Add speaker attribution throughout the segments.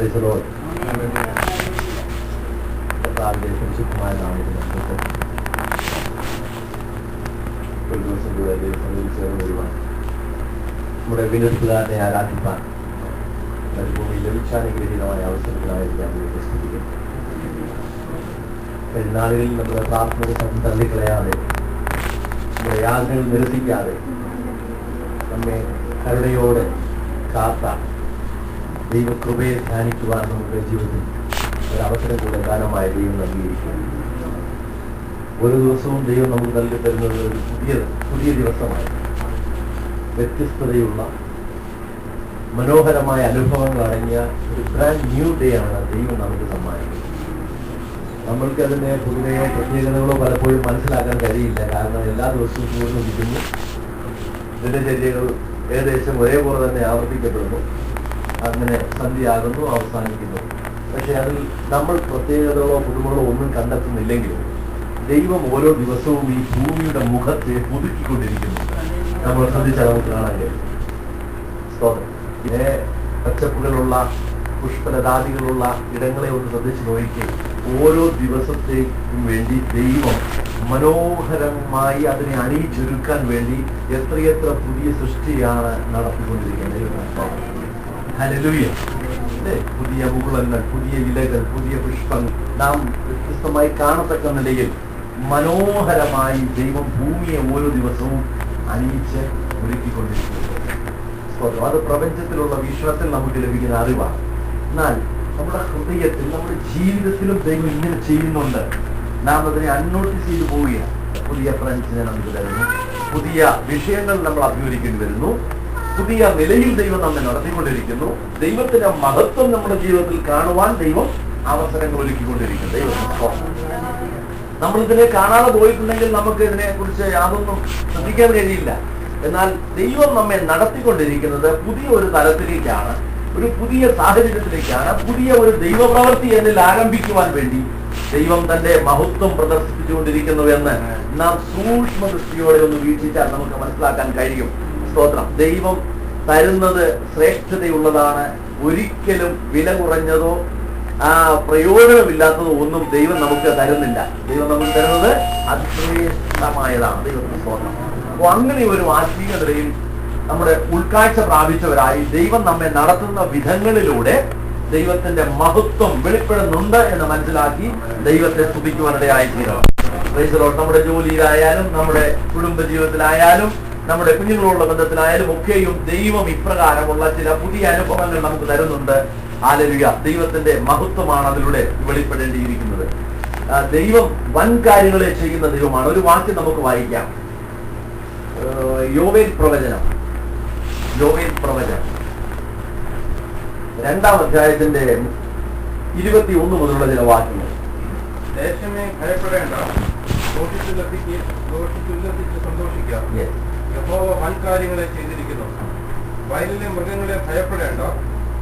Speaker 1: പരിശുദ്ധമായ നാമത്തിൽ ഒരു ദിവസം കൂടെ ചേർന്ന് വരുവാൻ നമ്മുടെ വിനോദുകാരനെ ആരാധിപ്പാൻ മരുഭൂമിയിൽ ലഭിച്ചാനുഗ്രഹീതമായ അവസരങ്ങളായിരിക്കാം സ്തുതിക്കും. പെരുന്നാളുകളിൽ നമ്മുടെ പ്രാർത്ഥനയുടെ ശബ്ദം തള്ളിക്കളയാതെ, നമ്മുടെ യാതനകൾ നിരസിക്കാതെ നമ്മെ കരുണയോടെ കാത്ത ദൈവകൃപയെ ധ്യാനിക്കുവാൻ നമ്മുടെ ജീവിതത്തിൽ ഒരവസരം കൂടെ ദാനമായ ദൈവം നൽകിയിരിക്കുന്നു. ഓരോ ദിവസവും ദൈവം നമുക്ക് നൽകി തരുന്നത് ഒരു പുതിയ ദിവസമായി വ്യത്യസ്തതയുള്ള മനോഹരമായ അനുഭവങ്ങൾ അടങ്ങിയ ഒരു ബ്രാൻഡ് ന്യൂ ഡേ ആണ് ദൈവം നമുക്ക് സമ്മാനിക്കുന്നത്. നമ്മൾക്ക് അതിൻ്റെ പുതുമയോ പ്രത്യേകതകളോ പലപ്പോഴും മനസ്സിലാക്കാൻ കഴിയില്ല. കാരണം എല്ലാ ദിവസവും പൂർണ്ണിരിക്കുന്നു, ദിനചര്യകൾ ഏകദേശം ഒരേപോലെ തന്നെ ആവർത്തിക്കപ്പെടുന്നു, അങ്ങനെ സന്ധ്യയാകുന്നു, അവസാനിക്കുന്നു. പക്ഷെ അതിൽ നമ്മൾ പ്രത്യേകതകളോ പുതുമകളോ ഒന്നും കണ്ടെത്തുന്നില്ലെങ്കിലും ദൈവം ഓരോ ദിവസവും ഈ ഭൂമിയുടെ മുഖത്തെ പുതുക്കിക്കൊണ്ടിരിക്കുന്നു. നമ്മൾ ശ്രദ്ധിച്ചാൽ നമുക്ക് കാണാൻ കഴിയും. ഇതിനെ പച്ചപ്പുകളുള്ള പുഷ്പലതാദികളുള്ള ഇടങ്ങളെ ഒന്ന് ശ്രദ്ധിച്ച് നോക്കി. ഓരോ ദിവസത്തേക്കും വേണ്ടി ദൈവം മനോഹരമായി അതിനെ അണിയിച്ചൊരുക്കാൻ വേണ്ടി എത്രയെത്ര പുതിയ സൃഷ്ടിയാണ് നടത്തിക്കൊണ്ടിരിക്കുന്നത്. ഹല്ലേലൂയ. പുതിയ മുകുളങ്ങൾ, പുതിയ ഇലകൾ, പുതിയ പുഷ്പങ്ങൾ നാം വ്യത്യസ്തമായി കാണത്തക്ക നിലയിൽ മനോഹരമായി ദൈവം ഭൂമിയെ ഓരോ ദിവസവും അണിയിച്ച് ഒരുക്കിക്കൊണ്ടിരിക്കുന്നത്. അത് പ്രപഞ്ചത്തിലുള്ള വീക്ഷണത്തിൽ നമുക്ക് ലഭിക്കുന്ന അറിവാണ്. എന്നാൽ നമ്മുടെ ഹൃദയത്തിൽ, നമ്മുടെ ജീവിതത്തിലും ദൈവം ഇങ്ങനെ ചെയ്യുന്നുണ്ട്. നാം അതിനെ അൺനോട്ടീസ് ചെയ്തു പോവുകയാണ്. പുതിയ ഫ്രണ്ട്സിനെ നമുക്ക് തരുന്നു, പുതിയ വിഷയങ്ങൾ നമ്മൾ അഭിമുഖീകരിക്കേണ്ടി വരുന്നു, പുതിയ നിലയിൽ ദൈവം നമ്മെ നടത്തിക്കൊണ്ടിരിക്കുന്നു. ദൈവത്തിന്റെ മഹത്വം നമ്മുടെ ജീവിതത്തിൽ കാണുവാൻ ദൈവം അവസരങ്ങൾ ഒരുക്കിക്കൊണ്ടിരിക്കുന്നു. ദൈവം നമ്മളിതിനെ കാണാതെ പോയിട്ടുണ്ടെങ്കിൽ നമുക്ക് ഇതിനെ കുറിച്ച് യാതൊന്നും ശ്രദ്ധിക്കാൻ കഴിയില്ല. എന്നാൽ ദൈവം നമ്മെ നടത്തിക്കൊണ്ടിരിക്കുന്നത് പുതിയ ഒരു തലത്തിലേക്കാണ്, ഒരു പുതിയ സാഹചര്യത്തിലേക്കാണ്. പുതിയ ഒരു ദൈവപ്രവൃത്തി എന്നിൽ ആരംഭിക്കുവാൻ വേണ്ടി ദൈവം തന്റെ മഹത്വം പ്രദർശിപ്പിച്ചുകൊണ്ടിരിക്കുന്നുവെന്ന് നാം സൂക്ഷ്മ ദൃഷ്ടിയോടെ ഒന്ന് വീക്ഷിച്ചാൽ നമുക്ക് മനസ്സിലാക്കാൻ കഴിയും. സ്തോത്രം. ദൈവം തരുന്നത് ശ്രേഷ്ഠതയുള്ളതാണ്. ഒരിക്കലും വില കുറഞ്ഞതോ പ്രയോജനമില്ലാത്തതോ ഒന്നും ദൈവം നമുക്ക് തരുന്നില്ല. ദൈവം നമുക്ക് തരുന്നത് അതിശ്രേഷ്ഠമായതാണ്. ദൈവത്തിന് സ്തോത്രം. അപ്പോൾ അങ്ങനെ ഒരു ആത്മീയ നിലയിൽ നമ്മുടെ ഉൾക്കാഴ്ച പ്രാപിച്ചവരായി ദൈവം നമ്മെ നടത്തുന്ന വിധങ്ങളിലൂടെ ദൈവത്തിന്റെ മഹത്വം വെളിപ്പെടുന്നുണ്ട് എന്ന് മനസ്സിലാക്കി ദൈവത്തെ സ്തുതിക്കുവാനിടയായിത്തീരണം. നമ്മുടെ ജോലിയിലായാലും, നമ്മുടെ കുടുംബ ജീവിതത്തിലായാലും, നമ്മുടെ കുഞ്ഞുങ്ങളുള്ള ബന്ധത്തിലായാലും ഒക്കെയും ദൈവം ഇപ്രകാരമുള്ള ചില പുതിയ അനുഭവങ്ങൾ നമുക്ക് തരുന്നുണ്ട്. ഹല്ലേലൂയ. ദൈവത്തിന്റെ മഹത്വമാണ് അതിലൂടെ വെളിപ്പെടേണ്ടിയിരിക്കുന്നത്. ദൈവം വൻ കാര്യങ്ങളെ ചെയ്യുന്ന ദൈവമാണ്. ഒരു വാക്യം നമുക്ക് വായിക്കാം. യോവേൽ പ്രവചനം 2-ാം അധ്യായത്തിന്റെ 21 മുതലുള്ള ചില വാക്യങ്ങൾ.
Speaker 2: ദേശമേ ഭയപ്പെടേണ്ട, സന്തോഷിക്കാം. യഹോവ വൻ കാര്യങ്ങളെ ചെയ്തിരിക്കുന്നു. വയലിലെ മൃഗങ്ങളെ ഭയപ്പെടേണ്ട,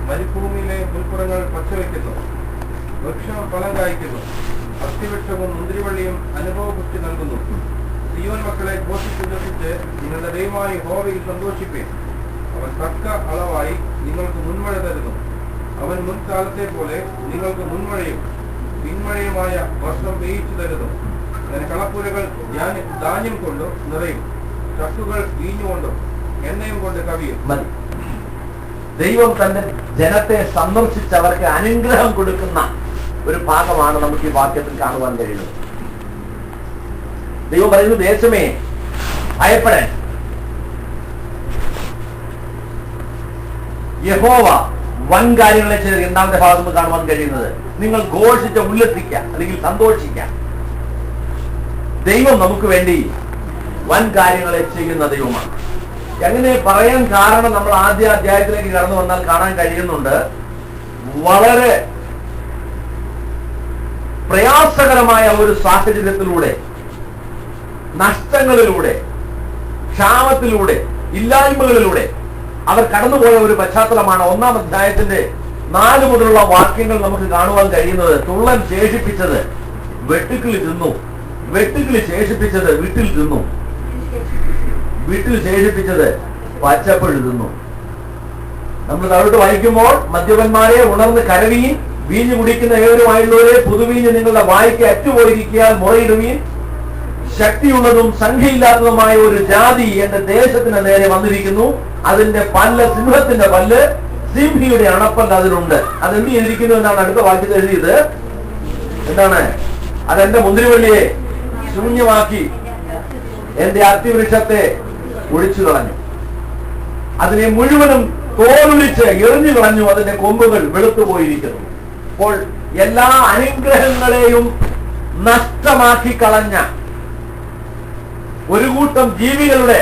Speaker 2: മരുഭൂമിയിലെ പുൽപ്പുറങ്ങൾ പച്ചവയ്ക്കുന്നു. വൃക്ഷം ഫലം കായ്ക്കുന്നു, അത്തിവൃക്ഷവും മുന്തിരിവള്ളിയും അനുഭവപുഷ്ടി നൽകുന്നു. സിയോൻ മക്കളെ ഘോഷിച്ചുല്ലസിച്ച് നിങ്ങളുടെ ദൈവമായ യഹോവയിൽ സന്തോഷിപ്പീൻ. അവൻ തക്ക അളവായി നിങ്ങൾക്ക് മുൻമഴ തരുന്നു. അവൻ മുൻകാലത്തെ പോലെ നിങ്ങൾക്ക് മുൻമഴയും പിന്മഴയുമായ വർഷം പെയ്ച്ചു തരുന്നു. അങ്ങനെ കളപ്പുരകൾ ധാന്യം കൊണ്ടും നിറയും, ചക്കുകൾ വീഞ്ഞുകൊണ്ടും എണ്ണയും കൊണ്ട് കവിയും.
Speaker 1: ദൈവം തന്റെ ജനത്തെ സന്ദർശിച്ച് അവർക്ക് അനുഗ്രഹം കൊടുക്കുന്ന ഒരു ഭാഗമാണ് നമുക്ക് ഈ വാക്യത്തിൽ കാണുവാൻ കഴിയുന്നത്. ദൈവം പറയുന്നു, ദേശമേ ഭയപ്പെടേണ്ട, യഹോവ വൻ കാര്യങ്ങളെ ചെയ്ത്. 2-ാമത്തെ ഭാഗത്ത് നിന്ന് കാണുവാൻ കഴിയുന്നത് നിങ്ങൾ ഘോഷിച്ച് ഉല്ലസിക്കുക, അല്ലെങ്കിൽ സന്തോഷിക്കുക. ദൈവം നമുക്ക് വേണ്ടി വൻ കാര്യങ്ങളെ ചെയ്യുന്ന ദൈവമാണ്. എങ്ങനെ പറയാൻ കാരണം, നമ്മൾ ആദ്യ അധ്യായത്തിലേക്ക് കടന്നു വന്നാൽ കാണാൻ കഴിയുന്നുണ്ട്. വളരെ പ്രയാസകരമായ ഒരു സാഹചര്യത്തിലൂടെ, നഷ്ടങ്ങളിലൂടെ, ക്ഷാമത്തിലൂടെ, ഇല്ലായ്മകളിലൂടെ അവർ കടന്നുപോയ ഒരു പശ്ചാത്തലമാണ് 1-ാം അധ്യായത്തിന്റെ 4 മുതലുള്ള വാക്യങ്ങൾ നമുക്ക് കാണുവാൻ കഴിയുന്നത്. തുള്ളൻ ശേഷിപ്പിച്ചത് വെട്ടുക്കിളി തിന്നു, വെട്ടുക്കിളി ശേഷിപ്പിച്ചത് വീട്ടിൽ തിന്നു, വീട്ടിൽ ശേഷിപ്പിച്ചത് പച്ചപ്പഴു തിന്നു. നമ്മൾ താഴോട്ട് വായിക്കുമ്പോൾ, മദ്യപന്മാരെ ഉണർന്ന് കരവീൻ, വീഞ്ഞു കുടിക്കുന്ന ഏവരുമായുള്ളവരെ പുതുവീഞ്ഞ് നിങ്ങളുടെ വായ്ക്ക് അറ്റുപോയിരിക്കാൻ മുറയിടുവീൻ. ശക്തിയുള്ളതും സംഖ്യയില്ലാത്തതുമായ ഒരു ജാതി എന്റെ ദേശത്തിന് നേരെ വന്നിരിക്കുന്നു. അതിന്റെ പല്ല് സിംഹത്തിന്റെ പല്ല്, സിംഹിയുടെ അണപ്പല്ല് അതിനുണ്ട്. അതെന്ത് ചെയ്തിരിക്കുന്നു എന്നാണ് അടുത്ത വാക്യത്തിൽ എഴുതിയത്. എന്താണ്? അതെന്റെ മുന്തിരിവള്ളിയെ ശൂന്യമാക്കി എന്റെ അത്തിവൃക്ഷത്തെ ഒഴിച്ചു കളഞ്ഞു. അതിനെ മുഴുവനും തോലുളിച്ച് എറിഞ്ഞു കളഞ്ഞു. അതിന്റെ കൊമ്പുകൾ വെളുത്തുപോയിരിക്കുന്നു. അപ്പോൾ എല്ലാ അനുഗ്രഹങ്ങളെയും നഷ്ടമാക്കി കളഞ്ഞ ഒരു കൂട്ടം ജീവികളുടെ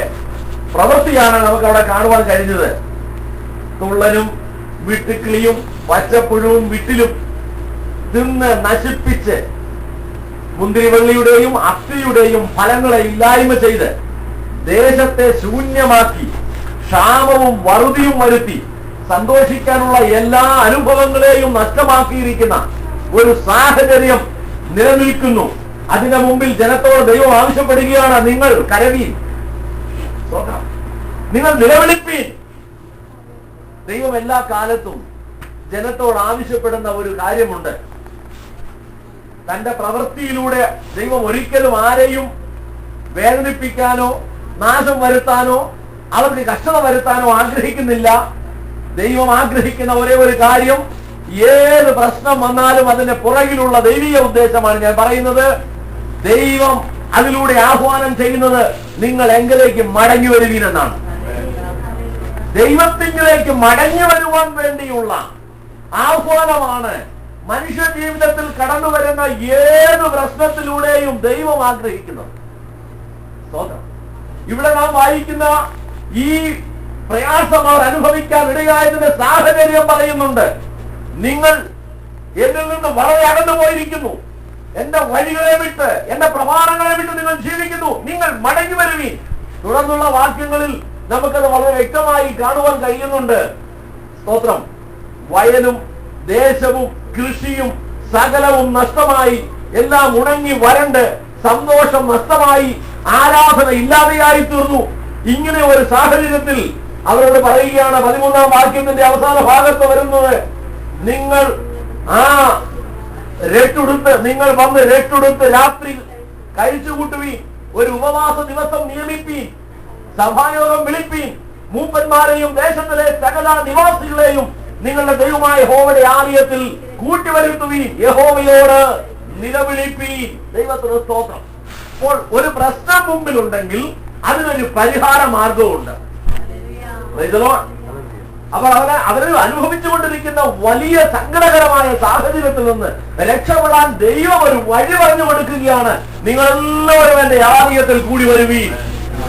Speaker 1: പ്രവൃത്തിയാണ് നമുക്ക് അവിടെ കാണുവാൻ കഴിഞ്ഞത്. തുള്ളനും വിട്ടുക്കിളിയും പച്ചപ്പുഴവും വിട്ടിലും തിന്ന് നശിപ്പിച്ച് മുന്തിരിവള്ളിയുടെയും അത്തിയുടെയും ഫലങ്ങളെ ഇല്ലായ്മ ചെയ്ത് ദേശത്തെ ശൂന്യമാക്കി ക്ഷാമവും വറുതിയും വരുത്തി സന്തോഷിക്കാനുള്ള എല്ലാ അനുഭവങ്ങളെയും നഷ്ടമാക്കിയിരിക്കുന്ന ഒരു സാഹചര്യം നിലനിൽക്കുന്നു. അതിന്റെ മുമ്പിൽ ജനത്തോട് ദൈവം ആവശ്യപ്പെടുകയാണ്, നിങ്ങൾ കരവീൻ, നിങ്ങൾ നിലവിളിപ്പീൻ. ദൈവം എല്ലാ കാലത്തും ജനത്തോട് ആവശ്യപ്പെടുന്ന ഒരു കാര്യമുണ്ട്. തന്റെ പ്രവൃത്തിയിലൂടെ ദൈവം ഒരിക്കലും ആരെയും വേദനിപ്പിക്കാനോ നാശം വരുത്താനോ അവർക്ക് കഷ്ടത വരുത്താനോ ആഗ്രഹിക്കുന്നില്ല. ദൈവം ആഗ്രഹിക്കുന്ന ഒരേ ഒരു കാര്യം, ഏത് പ്രശ്നം വന്നാലും അതിന്റെ പുറകിലുള്ള ദൈവീയ ഉദ്ദേശമാണ് ഞാൻ പറയുന്നത്. ദൈവം അതിലൂടെ ആഹ്വാനം ചെയ്യുന്നത് നിങ്ങൾ എങ്കിലേക്ക് മടങ്ങി വരുവീനെന്നാണ്. ദൈവത്തിങ്കിലേക്ക് മടങ്ങി വരുവാൻ വേണ്ടിയുള്ള ആഹ്വാനമാണ് മനുഷ്യ ജീവിതത്തിൽ കടന്നു വരുന്ന ഏത് പ്രശ്നത്തിലൂടെയും ദൈവം ആഗ്രഹിക്കുന്നത്. ഇവിടെ നാം വായിക്കുന്ന ഈ പ്രയാസം അവർ അനുഭവിക്കാൻ ഇടയായതിന്റെ സാഹചര്യം പറയുന്നുണ്ട്. നിങ്ങൾ എന്നിൽ നിന്ന് വളരെ അകന്നു പോയിരിക്കുന്നു. എന്റെ വഴികളെ വിട്ട്, എന്റെ പ്രമാണങ്ങളെ വിട്ട് നിങ്ങൾ ജീവിക്കുന്നു. നിങ്ങൾ മടങ്ങി വരുവീൻ. തുടർന്നുള്ള വാക്യങ്ങളിൽ നമുക്കത് വളരെ വ്യക്തമായി കാണുവാൻ കഴിയുന്നുണ്ട്. സ്തോത്രം. വയലും ദേശവും കൃഷിയും സകലവും നഷ്ടമായി, എല്ലാം ഉണങ്ങി വരണ്ട്, സന്തോഷം നഷ്ടമായി, ആരാധന ഇല്ലാതെയായി തീർന്നു. ഇങ്ങനെ ഒരു സാഹചര്യത്തിൽ അവരോട് പറയുകയാണ് 13-ാം വാക്യത്തിന്റെ അവസാന ഭാഗത്ത് വരുന്നത്, നിങ്ങൾ നിങ്ങൾ വന്ന് രട്ടുടുത്ത് രാത്രി കഴിച്ചുകൂട്ടുവീൻ, ഒരു ഉപവാസ ദിവസം നിയമിപ്പീൻ, സഭായോഗം വിളിപ്പീൻ, മൂപ്പന്മാരെയും ദേശത്തിലെ സകല നിവാസികളെയും നിങ്ങളുടെ ദൈവമായ യഹോവയുടെ ആലയത്തിൽ കൂട്ടിവരുത്തുവീൻ, യഹോവയോട് നിലവിളിപ്പീൻ. ദൈവത്തിന് സ്തോത്രം. അപ്പോൾ ഒരു പ്രശ്നം മുമ്പിലുണ്ടെങ്കിൽ അതിനൊരു പരിഹാര മാർഗമുണ്ട്. അപ്പോൾ അവര് അനുഭവിച്ചുകൊണ്ടിരിക്കുന്ന വലിയ സങ്കടകരമായ സാഹചര്യത്തിൽ നിന്ന് രക്ഷപ്പെടാൻ ദൈവം ഒരു വഴി പറഞ്ഞു കൊടുക്കുകയാണ്. നിങ്ങളെല്ലാവരും എന്റെ ആലയത്തിൽ കൂടി വരുവീൻ,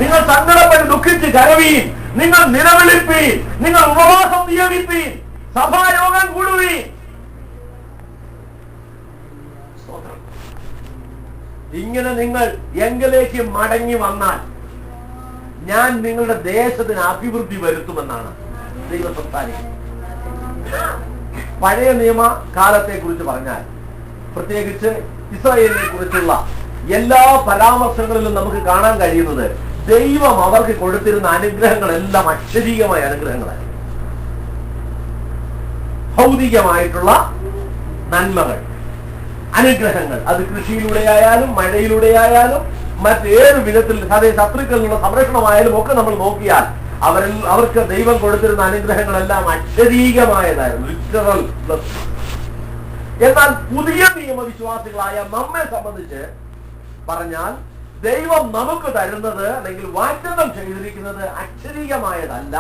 Speaker 1: നിങ്ങൾ സങ്കടപ്പെട്ട് ദുഃഖിച്ച് കരവീൻ, നിങ്ങൾ നിലവിളിപ്പീൻ, നിങ്ങൾ ഉപവാസം നിയമിപ്പീൻ, സഭായോഗം കൂടുവീൻ. ഇങ്ങനെ നിങ്ങൾ എങ്കിലേക്ക് മടങ്ങി വന്നാൽ ഞാൻ നിങ്ങളുടെ ദേശത്തിന് അഭിവൃദ്ധി വരുത്തുമെന്നാണ് ദൈവം സംസാരിക്കുന്നത്. പഴയ നിയമ കാലത്തെ കുറിച്ച് പറഞ്ഞാൽ, പ്രത്യേകിച്ച് ഇസ്രായേലിനെ കുറിച്ചുള്ള എല്ലാ പരാമർശങ്ങളിലും നമുക്ക് കാണാൻ കഴിയുന്നത് ദൈവം അവർക്ക് കൊടുത്തിരുന്ന അനുഗ്രഹങ്ങളെല്ലാം അക്ഷരീയമായ അനുഗ്രഹങ്ങളാണ്. ഭൗതികമായിട്ടുള്ള നന്മകൾ, അനുഗ്രഹങ്ങൾ, അത് കൃഷിയിലൂടെ ആയാലും മഴയിലൂടെ ആയാലും മറ്റേത് വിധത്തിൽ അതേ ശത്രുക്കളിൽ നിന്നുള്ള സംരക്ഷണമായാലും ഒക്കെ നമ്മൾ നോക്കിയാൽ അവർക്ക് ദൈവം കൊടുത്തിരുന്ന അനുഗ്രഹങ്ങളെല്ലാം അക്ഷരീകമായതായിരുന്നു, ലിറ്ററൽ ബ്ലെസ്സിംഗ്. എന്നാൽ പുതിയ നിയമവിശ്വാസികളായ നമ്മെ സംബന്ധിച്ച് പറഞ്ഞാൽ ദൈവം നമുക്ക് തരുന്നത് അല്ലെങ്കിൽ വാഗ്ദത്തം ചെയ്തിരിക്കുന്നത് അക്ഷരീകമായതല്ല,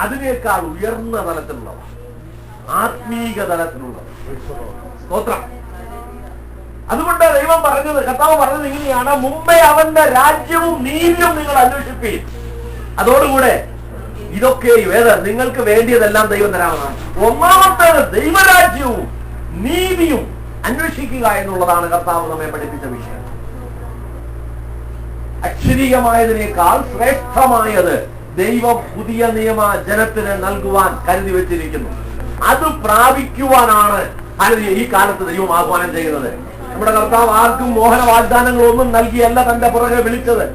Speaker 1: അതിനേക്കാൾ ഉയർന്ന തലത്തിലുള്ളവ, ആത്മീക തലത്തിലുള്ളത്. സ്തോത്രം. അതുകൊണ്ട് ദൈവം പറഞ്ഞത്, കർത്താവ് പറഞ്ഞത് ഇങ്ങനെയാണ്, മുമ്പേ അവന്റെ രാജ്യവും നീതിയും നിങ്ങൾ അന്വേഷിപ്പീൻ, അതോടുകൂടെ ഇതൊക്കെ നിങ്ങൾക്ക് വേണ്ടിയതെല്ലാം ദൈവം തരാമെന്നാണ്. ഒന്നാമത്തേത് ദൈവരാജ്യവും നീതിയും അന്വേഷിക്കുക എന്നുള്ളതാണ് കർത്താവ് നമ്മെ പഠിപ്പിച്ച വിഷയം. അക്ഷരീയമായതിനേക്കാൾ ശ്രേഷ്ഠമായത് ദൈവം പുതിയ നിയമ ജനത്തിന് നൽകുവാൻ കരുതി വെച്ചിരിക്കുന്നു. അത് പ്രാപിക്കുവാനാണ് ഈ കാലത്ത് ദൈവം ആഹ്വാനം ചെയ്യുന്നത്. നമ്മുടെ കർത്താവ് ആർക്കും മോഹന വാഗ്ദാനങ്ങളൊന്നും നൽകിയല്ല തന്റെ പുറകെ വിളിച്ചത്.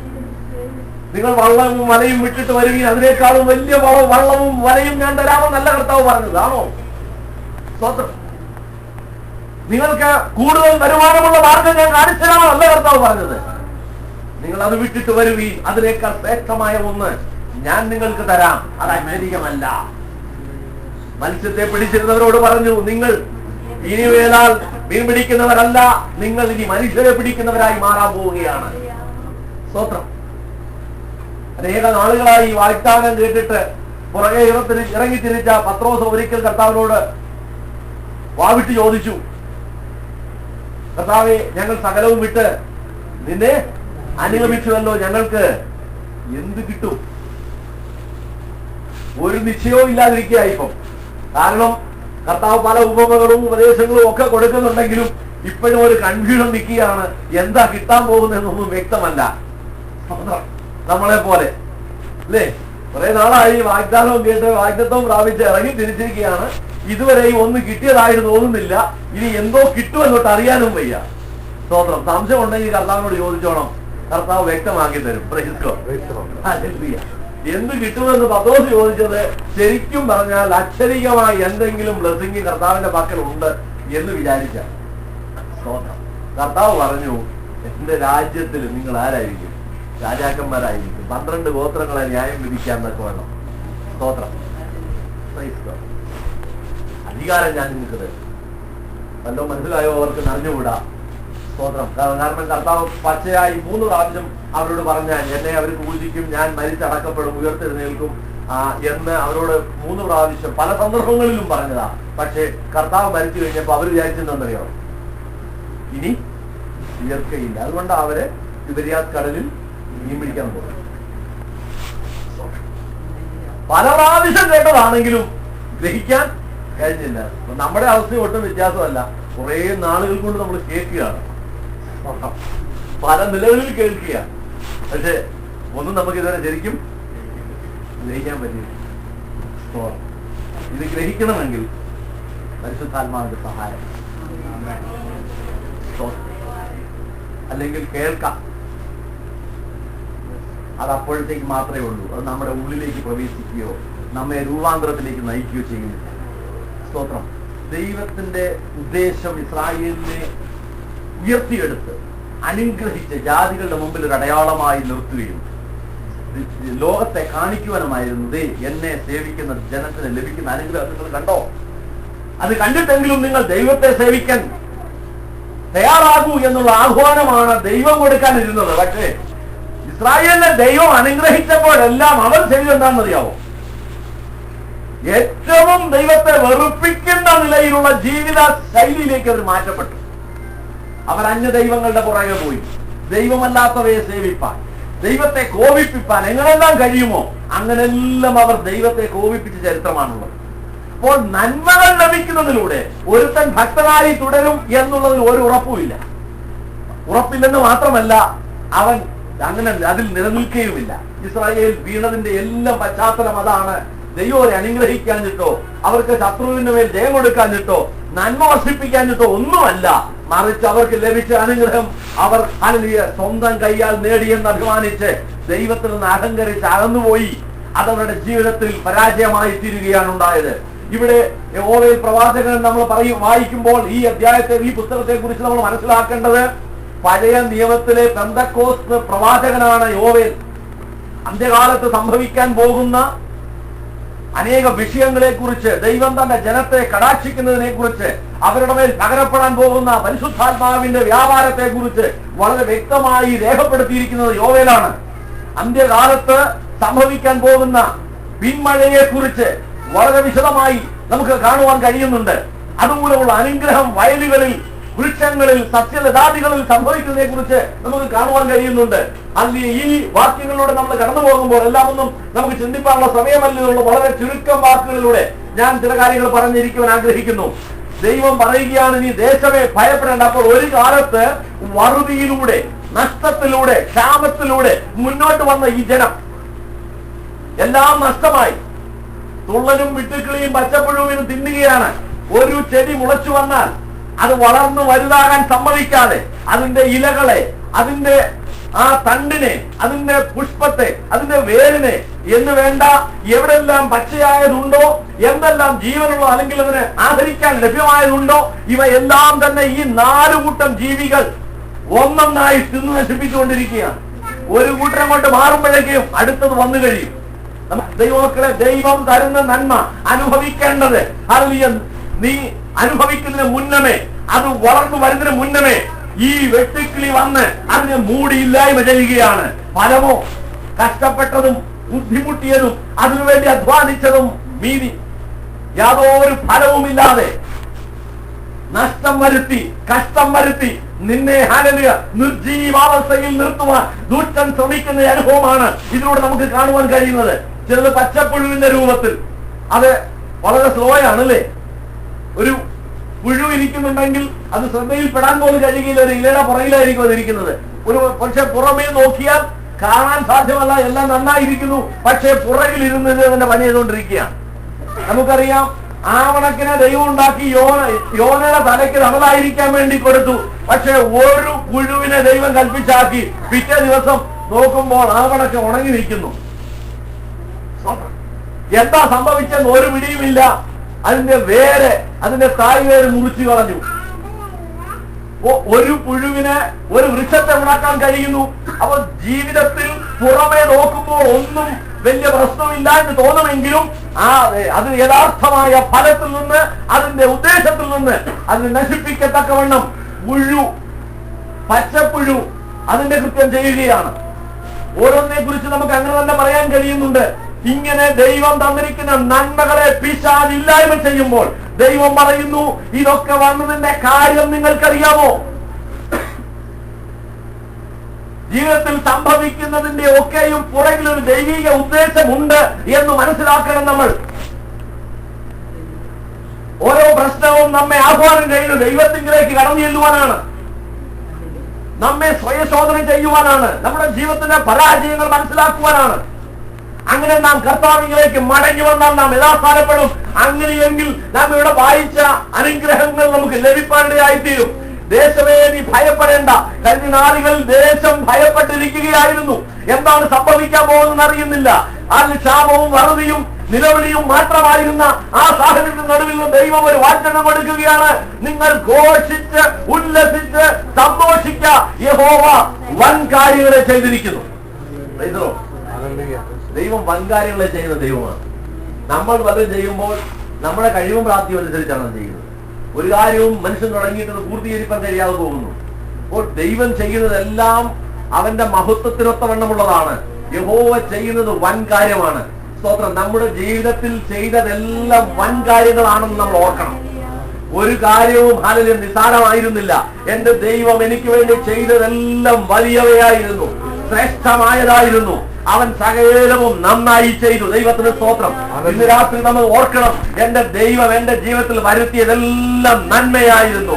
Speaker 1: നിങ്ങൾ വള്ളവും വലയും വിട്ടിട്ട് വരുകയും അതിനേക്കാളും വലിയ വള്ളവും വലയും ഞാൻ തരാമെന്നല്ല കർത്താവ് പറഞ്ഞത്. ആണോ? സ്തോത്രം. നിങ്ങൾക്ക് കൂടുതൽ വരുമാനമുള്ള മാർഗം ഞാൻ കാണിച്ചു തരാമെന്നല്ല കർത്താവ് പറഞ്ഞത്. നിങ്ങൾ അത് വിട്ടിട്ട് വരുവീൻ, അതിനേക്കാൾ ശ്രേഷ്ഠമായ ഒന്ന് ഞാൻ നിങ്ങൾക്ക് തരാം. അത് അമേരിക്കമല്ല. മത്സ്യത്തെ പിടിച്ചിരുന്നവരോട് പറഞ്ഞു, നിങ്ങൾ ഇനി വേലാൽ മീൻ പിടിക്കുന്നവരല്ല, നിങ്ങൾ ഇനി മനുഷ്യരെ പിടിക്കുന്നവരായി മാറാൻ പോവുകയാണ്. സ്തോത്രം. അനേക നാളുകളായി വാഗ്ദാനം കേട്ടിട്ട് പുറകെ ഇറങ്ങി തിരിച്ച പത്രോസ് ഒരിക്കൽ കർത്താവിനോട് വാവിട്ട് ചോദിച്ചു, കർത്താവേ, ഞങ്ങൾ സകലവും വിട്ട് നിന്നെ അനുഗമിച്ചുവല്ലോ, ഞങ്ങൾക്ക് എന്ത് കിട്ടും? ഒരു നിശ്ചയവും ഇല്ലാതിരിക്കുക ഇപ്പം. കാരണം കർത്താവ് പല ഉപമകളും ഉപദേശങ്ങളും ഒക്കെ കൊടുക്കുന്നുണ്ടെങ്കിലും ഇപ്പോഴും ഒരു കൺഫ്യൂഷൻ നിൽക്കുകയാണ്. എന്താ കിട്ടാൻ പോകുന്നതെന്നൊന്നും വ്യക്തമല്ല. നമ്മളെ പോലെ അല്ലേ? കുറെ നാളായി വാഗ്ദാനവും കേട്ട് വാഗ്ദത്വം പ്രാപിച്ച് ഇറങ്ങി തിരിച്ചിരിക്കുകയാണ്. ഇതുവരെയും ഒന്നും കിട്ടിയതായിട്ട് തോന്നുന്നില്ല. ഇനി എന്തോ കിട്ടുമെന്നോട്ട് അറിയാനും വയ്യ. സ്തോത്രം. സംശയം ഉണ്ടെങ്കിൽ കർത്താവിനോട് ചോദിച്ചോണം, കർത്താവ് വ്യക്തമാക്കി തരും. എന്ത് കിട്ടുമെന്ന് പത്രോസ് ചോദിച്ചത് ശരിക്കും പറഞ്ഞാൽ അക്ഷരികമായി എന്തെങ്കിലും ബ്ലെസ്സിംഗ് കർത്താവിന്റെ പക്കൽ ഉണ്ട് എന്ന് വിചാരിച്ച. സ്തോത്രം. കർത്താവ് പറഞ്ഞു, എന്റെ രാജ്യത്തിൽ നിങ്ങൾ ആരായിരിക്കും? രാജാക്കന്മാരായിരിക്കും. 12 ഗോത്രങ്ങളെ ന്യായം വിധിക്കാൻ എന്നൊക്കെ വേണം. സ്തോത്രം. അധികാരം ഞാൻ നിങ്ങൾക്ക് തരും. വല്ലോ മനസ്സിലായോ? അവർക്ക് നനഞ്ഞുകൂടാ. സ്തോത്രം. കാരണം കർത്താവ് പച്ചയായി 3 പ്രാവശ്യം അവരോട് പറഞ്ഞാൽ, എന്നെ അവർ പൂജിക്കും, ഞാൻ മരിച്ചടക്കപ്പെടും, ഉയർത്തെഴുന്നേൽക്കും എന്ന് അവരോട് 3 പ്രാവശ്യം പല സന്ദർഭങ്ങളിലും പറഞ്ഞതാ. പക്ഷെ കർത്താവ് മരിച്ചു കഴിഞ്ഞപ്പോ അവർ വിചാരിച്ചെന്നറിയോ? ഇനി ഉയർക്കയില്ല. അതുകൊണ്ട് അവര് തിബരിയാസ് കടലിൽ മീൻ പിടിക്കാൻ പോകും. പല പ്രാവശ്യം കേട്ടതാണെങ്കിലും ഗ്രഹിക്കാൻ കഴിഞ്ഞില്ല. നമ്മുടെ അവസ്ഥ ഒട്ടും വ്യത്യാസമല്ല. കുറെ നാളുകൾ കൊണ്ട് നമ്മൾ കേൾക്കുകയാണ്, പല നിലകളിൽ കേൾക്കുക. പക്ഷെ ഒന്നും നമുക്ക് ഇതുവരെ ശരിക്കും ഗ്രഹിക്കാൻ പറ്റില്ല. ഇത് ഗ്രഹിക്കണമെങ്കിൽ പരിശുദ്ധാത്മാവിന്റെ സഹായം, അല്ലെങ്കിൽ കേൾക്കാം. അത് അപ്പോഴത്തേക്ക് മാത്രമേ ഉള്ളൂ. അത് നമ്മുടെ ഉള്ളിലേക്ക് പ്രവേശിക്കുകയോ നമ്മെ രൂപാന്തരത്തിലേക്ക് നയിക്കുകയോ ചെയ്യുന്നില്ല. സ്തോത്രം. ദൈവത്തിന്റെ ഉദ്ദേശം ഇസ്രായേലിനെ ഉയർത്തിയെടുത്ത് അനുഗ്രഹിച്ച് ജാതികളുടെ മുമ്പിൽ ഒരു അടയാളമായി നിർത്തുകയും ലോകത്തെ കാണിക്കുവാനുമായിരുന്നു. എന്നെ സേവിക്കുന്ന ജനത്തിന് ലഭിക്കുന്ന അനുഗ്രഹം നിങ്ങൾ കണ്ടോ? അത് കണ്ടിട്ടെങ്കിലും നിങ്ങൾ ദൈവത്തെ സേവിക്കാൻ തയ്യാറാകൂ എന്നുള്ള ആഹ്വാനമാണ് ദൈവം കൊടുക്കാനിരുന്നത്. പക്ഷേ ഇസ്രായേലിനെ ദൈവം അനുഗ്രഹിച്ചപ്പോഴെല്ലാം അവൻ ചെയ്തെന്താണെന്നറിയാവോ? ഏറ്റവും ദൈവത്തെ വെറുപ്പിക്കുന്ന നിലയിലുള്ള ജീവിത ശൈലിയിലേക്ക് അവർ മാറ്റപ്പെട്ടു. അവർ അന്യ ദൈവങ്ങളുടെ പുറകെ പോയി. ദൈവമല്ലാത്തവയെ സേവിപ്പാൻ, ദൈവത്തെ കോപിപ്പിപ്പാൻ എങ്ങനെല്ലാം കഴിയുമോ അങ്ങനെല്ലാം അവർ ദൈവത്തെ കോപിപ്പിച്ച ചരിത്രമാണുള്ളത്. അപ്പോൾ നന്മകൾ ലഭിക്കുന്നതിലൂടെ ഒരുത്തൻ ഭക്തനായി തുടരും എന്നുള്ളതിൽ ഒരു ഉറപ്പുമില്ല. ഉറപ്പില്ലെന്ന് മാത്രമല്ല, അവൻ അങ്ങനെ അതിൽ നിലനിൽക്കുകയുമില്ല. ഇസ്രായേൽ വീണതിന്റെ എല്ലാം പശ്ചാത്തലം അതാണ്. ദൈവത്തെ അനുഗ്രഹിക്കാഞ്ഞിട്ടോ അവർക്ക് ശത്രുവിന്റെ മേൽ ജയം കൊടുക്കാഞ്ഞിട്ടോ നന്മ വർഷിപ്പിക്കാഞ്ഞിട്ടോ ഒന്നുമല്ല. മറിച്ച് അവർക്ക് ലഭിച്ച അനുഗ്രഹം അവർ സ്വന്തം കൈയാൽ നേടിയെന്ന് അഭിമാനിച്ച് ദൈവത്തിൽ നിന്ന് അഹങ്കരിച്ച് അകന്നുപോയി. അതവരുടെ ജീവിതത്തിൽ പരാജയമായി തീരുകയാണ് ഉണ്ടായത്. ഇവിടെ യഹോവയിൽ പ്രവാചകൻ നമ്മൾ വായിക്കുമ്പോൾ ഈ അധ്യായത്തെ, ഈ പുസ്തകത്തെ കുറിച്ച് നമ്മൾ മനസ്സിലാക്കേണ്ടത്, പഴയ നിയമത്തിലെ പെന്തക്കോസ്ത് പ്രവാചകനാണ് യോവേൽ. അന്ത്യകാലത്ത് സംഭവിക്കാൻ പോകുന്ന അനേക വിഷയങ്ങളെ കുറിച്ച്, ദൈവം തന്റെ ജനത്തെ കടാക്ഷിക്കുന്നതിനെ കുറിച്ച്, അവരുടെ മേൽ പകരപ്പെടാൻ പോകുന്ന പരിശുദ്ധാത്മാവിന്റെ വ്യാപാരത്തെ കുറിച്ച് വളരെ വ്യക്തമായി രേഖപ്പെടുത്തിയിരിക്കുന്നത് യോവേലാണ്. അന്ത്യകാലത്ത് സംഭവിക്കാൻ പോകുന്ന പിന്മഴയെ കുറിച്ച് വളരെ വിശദമായി നമുക്ക് കാണുവാൻ കഴിയുന്നുണ്ട്. അതുമൂലമുള്ള അനുഗ്രഹം വയലുകളിൽ, വൃക്ഷങ്ങളിൽ, സസ്യലതാദികളിൽ സംഭവിക്കുന്നതിനെ കുറിച്ച് നമുക്ക് കാണുവാൻ കഴിയുന്നുണ്ട്. അതിൽ ഈ വാക്യങ്ങളിലൂടെ നമ്മൾ കടന്നു പോകുമ്പോൾ എല്ലാം ഒന്നും നമുക്ക് ചിന്തിക്കാനുള്ള സമയമല്ലെന്നുള്ള വളരെ ചുരുക്കം വാക്കുകളിലൂടെ ഞാൻ ചില കാര്യങ്ങൾ പറഞ്ഞിരിക്കുവാൻ ആഗ്രഹിക്കുന്നു. ദൈവം പറയുകയാണ്, നീ ദേശമേ ഭയപ്പെടേണ്ട. അപ്പോൾ ഒരു കാലത്ത് വറുതിയിലൂടെ, നഷ്ടത്തിലൂടെ, ക്ഷാമത്തിലൂടെ മുന്നോട്ട് വന്ന ഈ ജനം എല്ലാം നഷ്ടമായി. തുള്ളനും വിട്ടുക്കിളിയും പച്ചപ്പുഴുവിനും തിന്നുകയാണ്. ഒരു ചെടി മുളച്ചു വന്നാൽ അത് വളർന്നു വലുതാകാൻ സമ്മതിക്കാതെ അതിന്റെ ഇലകളെ, അതിന്റെ ആ തണ്ടിനെ, അതിന്റെ പുഷ്പത്തെ, അതിന്റെ വേരിനെ എന്ന് വേണ്ട എവിടെല്ലാം പച്ചയായതുണ്ടോ, എന്തെല്ലാം ജീവനുള്ള അല്ലെങ്കിൽ അതിന് ആദരിക്കാൻ ലഭ്യമായതുണ്ടോ, ഇവയെല്ലാം തന്നെ ഈ 4 കൂട്ടം ജീവികൾ ഒന്നൊന്നായി തിന്നു നശിപ്പിച്ചുകൊണ്ടിരിക്കുകയാണ്. ഒരു കൂട്ടം കൊണ്ട് മാറുമ്പോഴേക്കും അടുത്തത് വന്നു കഴിയും. ദൈവമക്കളെ, ദൈവം തരുന്ന നന്മ അനുഭവിക്കേണ്ടത് നീ അനുഭവിക്കുന്നതിന് മുന്നമേ, അത് വളർന്നു വരുന്നതിന് മുന്നമേ ഈ വെട്ടുക്കിളി വന്ന് അതിനെ മൂടിയില്ലായ്മ ചെയ്യുകയാണ്. ഫലമോ കഷ്ടപ്പെട്ടതും ബുദ്ധിമുട്ടിയതും അതിനുവേണ്ടി അധ്വാനിച്ചതും മീതി യാതൊരു ഫലവുമില്ലാതെ നഷ്ടം വരുത്തി, കഷ്ടം വരുത്തി നിന്നെ ഹല്ലേലൂയ നിർജീവാവസ്ഥയിൽ നിർത്തുവാൻ ദുഷ്ടൻ ശ്രമിക്കുന്ന അനുഭവമാണ് ഇതിലൂടെ നമുക്ക് കാണുവാൻ കഴിയുന്നത്. ചിലത് പച്ചപ്പുഴുവിന്റെ രൂപത്തിൽ, അത് വളരെ സ്ലോ ആണല്ലേ. ഒരു പുഴു ഇരിക്കുന്നുണ്ടെങ്കിൽ അത് ശ്രദ്ധയിൽപ്പെടാൻ പോലും കഴിയുകയില്ല. ഒരു ഇലയുടെ പുറകിലായിരിക്കും അത് ഇരിക്കുന്നത്. പക്ഷെ പുറമേ നോക്കിയാൽ കാണാൻ സാധ്യമല്ല, എല്ലാം നന്നായിരിക്കുന്നു. പക്ഷെ പുറകിലിരുന്ന് അതിന്റെ പണി ചെയ്തുകൊണ്ടിരിക്കുകയാണ്. നമുക്കറിയാം, ആവണക്കിനെ ദൈവം ഉണ്ടാക്കി യോനയുടെ തലയ്ക്ക് തണലായിരിക്കാൻ വേണ്ടി കൊടുത്തു. പക്ഷെ ഒരു പുഴുവിനെ ദൈവം കൽപ്പിച്ചാക്കി. പിറ്റേ ദിവസം നോക്കുമ്പോൾ ആവണക്ക് ഉണങ്ങി നിൽക്കുന്നു. എന്താ സംഭവിച്ചെന്ന് ഒരു പിടിയുമില്ല. അതിന്റെ വേര്, അതിന്റെ തായ് വേര് മുറിച്ചു കളഞ്ഞു. ഒരു പുഴുവിന് ഒരു വൃക്ഷത്തെ ഉണ്ടാക്കാൻ കഴിയുന്നു. അപ്പൊ ജീവിതത്തിൽ പുറമേ നോക്കുമ്പോൾ ഒന്നും വലിയ പ്രശ്നമില്ല എന്ന് തോന്നുമെങ്കിലും അത് യഥാർത്ഥമായ ഫലത്തിൽ നിന്ന്, അതിന്റെ ഉദ്ദേശത്തിൽ നിന്ന് അതിനെ നശിപ്പിക്കത്തക്കവണ്ണം പച്ചപ്പുഴു അതിന്റെ കൃത്യം ചെയ്യുകയാണ്. ഓരോന്നിനെ കുറിച്ച് നമുക്ക് അങ്ങനെ തന്നെ പറയാൻ കഴിയുന്നുണ്ട്. ഇങ്ങനെ ദൈവം തന്നിരിക്കുന്ന നന്മകളെ പിശാച് ഇല്ലായ്മ ചെയ്യുമ്പോൾ ദൈവം പറയുന്നു, ഇതൊക്കെ വന്നതിന്റെ കാര്യം നിങ്ങൾക്കറിയാമോ? ജീവിതത്തിൽ സംഭവിക്കുന്നതിന്റെ ഒക്കെയും പുറകിൽ ഒരു ദൈവിക ഉദ്ദേശമുണ്ട് എന്ന് മനസ്സിലാക്കണം. നമ്മൾ ഓരോ പ്രശ്നവും നമ്മെ ആഹ്വാനം ചെയ്യുന്നത് ദൈവത്തിലേക്ക് കടന്നു ചെല്ലുവാനാണ്, നമ്മെ സ്വയശോധന ചെയ്യുവാനാണ്, നമ്മുടെ ജീവിതത്തിന്റെ പരാജയങ്ങൾ മനസ്സിലാക്കുവാനാണ്. അങ്ങനെ നാം കർത്താവിലേക്ക് മടങ്ങി വന്നാൽ നാം യഥാസ്ഥാനപ്പെടും. അങ്ങനെയെങ്കിൽ നാം ഇവിടെ വായിച്ച അനുഗ്രഹങ്ങൾ നമുക്ക് ലഭിക്കാനിടയായിത്തീരും. ദേശമേ, നീ ഭയപ്പെടേണ്ട. കഴിഞ്ഞ നാളുകളിൽ ദേശം ഭയപ്പെട്ടിരിക്കുകയായിരുന്നു. എന്താണ് സംഭവിക്കാൻ പോകുന്നതെന്ന് അറിയുന്നില്ല. അതിന് ക്ഷാമവും വറുതിയും നിലവിളിയും മാത്രമായിരുന്ന ആ സാഹചര്യത്തിന് നടുവിൽ ദൈവം ഒരു വാഗ്ദാനം കൊടുക്കുകയാണ്. നിങ്ങൾ ഘോഷിച്ച് ഉല്ലസിച്ച് സന്തോഷിക്ക, യഹോവ വൻ കാര്യങ്ങളെ ചെയ്തിരിക്കുന്നു. ദൈവം വൻ കാര്യങ്ങളെ ചെയ്യുന്ന ദൈവമാണ്. നമ്മൾ പലരും ചെയ്യുമ്പോൾ നമ്മുടെ കഴിവും പ്രാപ്തിയും അനുസരിച്ചാണ് ചെയ്യുന്നത്. ഒരു കാര്യവും മനുഷ്യൻ തുടങ്ങിയിട്ട് പൂർത്തീകരിക്കാൻ കഴിയാതെ പോകുന്നു. അപ്പോൾ ദൈവം ചെയ്യുന്നതെല്ലാം അവന്റെ മഹത്വത്തിനൊത്തവണ്ണമുള്ളതാണ്. യഹോവ ചെയ്യുന്നത് വൻ കാര്യമാണ്. സ്തോത്രം. നമ്മുടെ ജീവിതത്തിൽ ചെയ്തതെല്ലാം വൻ കാര്യങ്ങളാണെന്ന് നമ്മൾ ഓർക്കണം. ഒരു കാര്യവും ഹല്ലേലൂയ നിസ്സാരമായിരുന്നില്ല. എന്റെ ദൈവം എനിക്ക് വേണ്ടി ചെയ്തതെല്ലാം വലിയവയായിരുന്നു, ശ്രേഷ്ഠമായതായിരുന്നു. അവൻ സകലവും നന്നായി ചെയ്തു. ദൈവത്തിന് സ്തോത്രം. ഇന്ന് രാത്രി നമ്മൾ ഓർക്കണം, എന്റെ ദൈവം എന്റെ ജീവിതത്തിൽ വരുത്തിയതെല്ലാം നന്മയായിരുന്നു,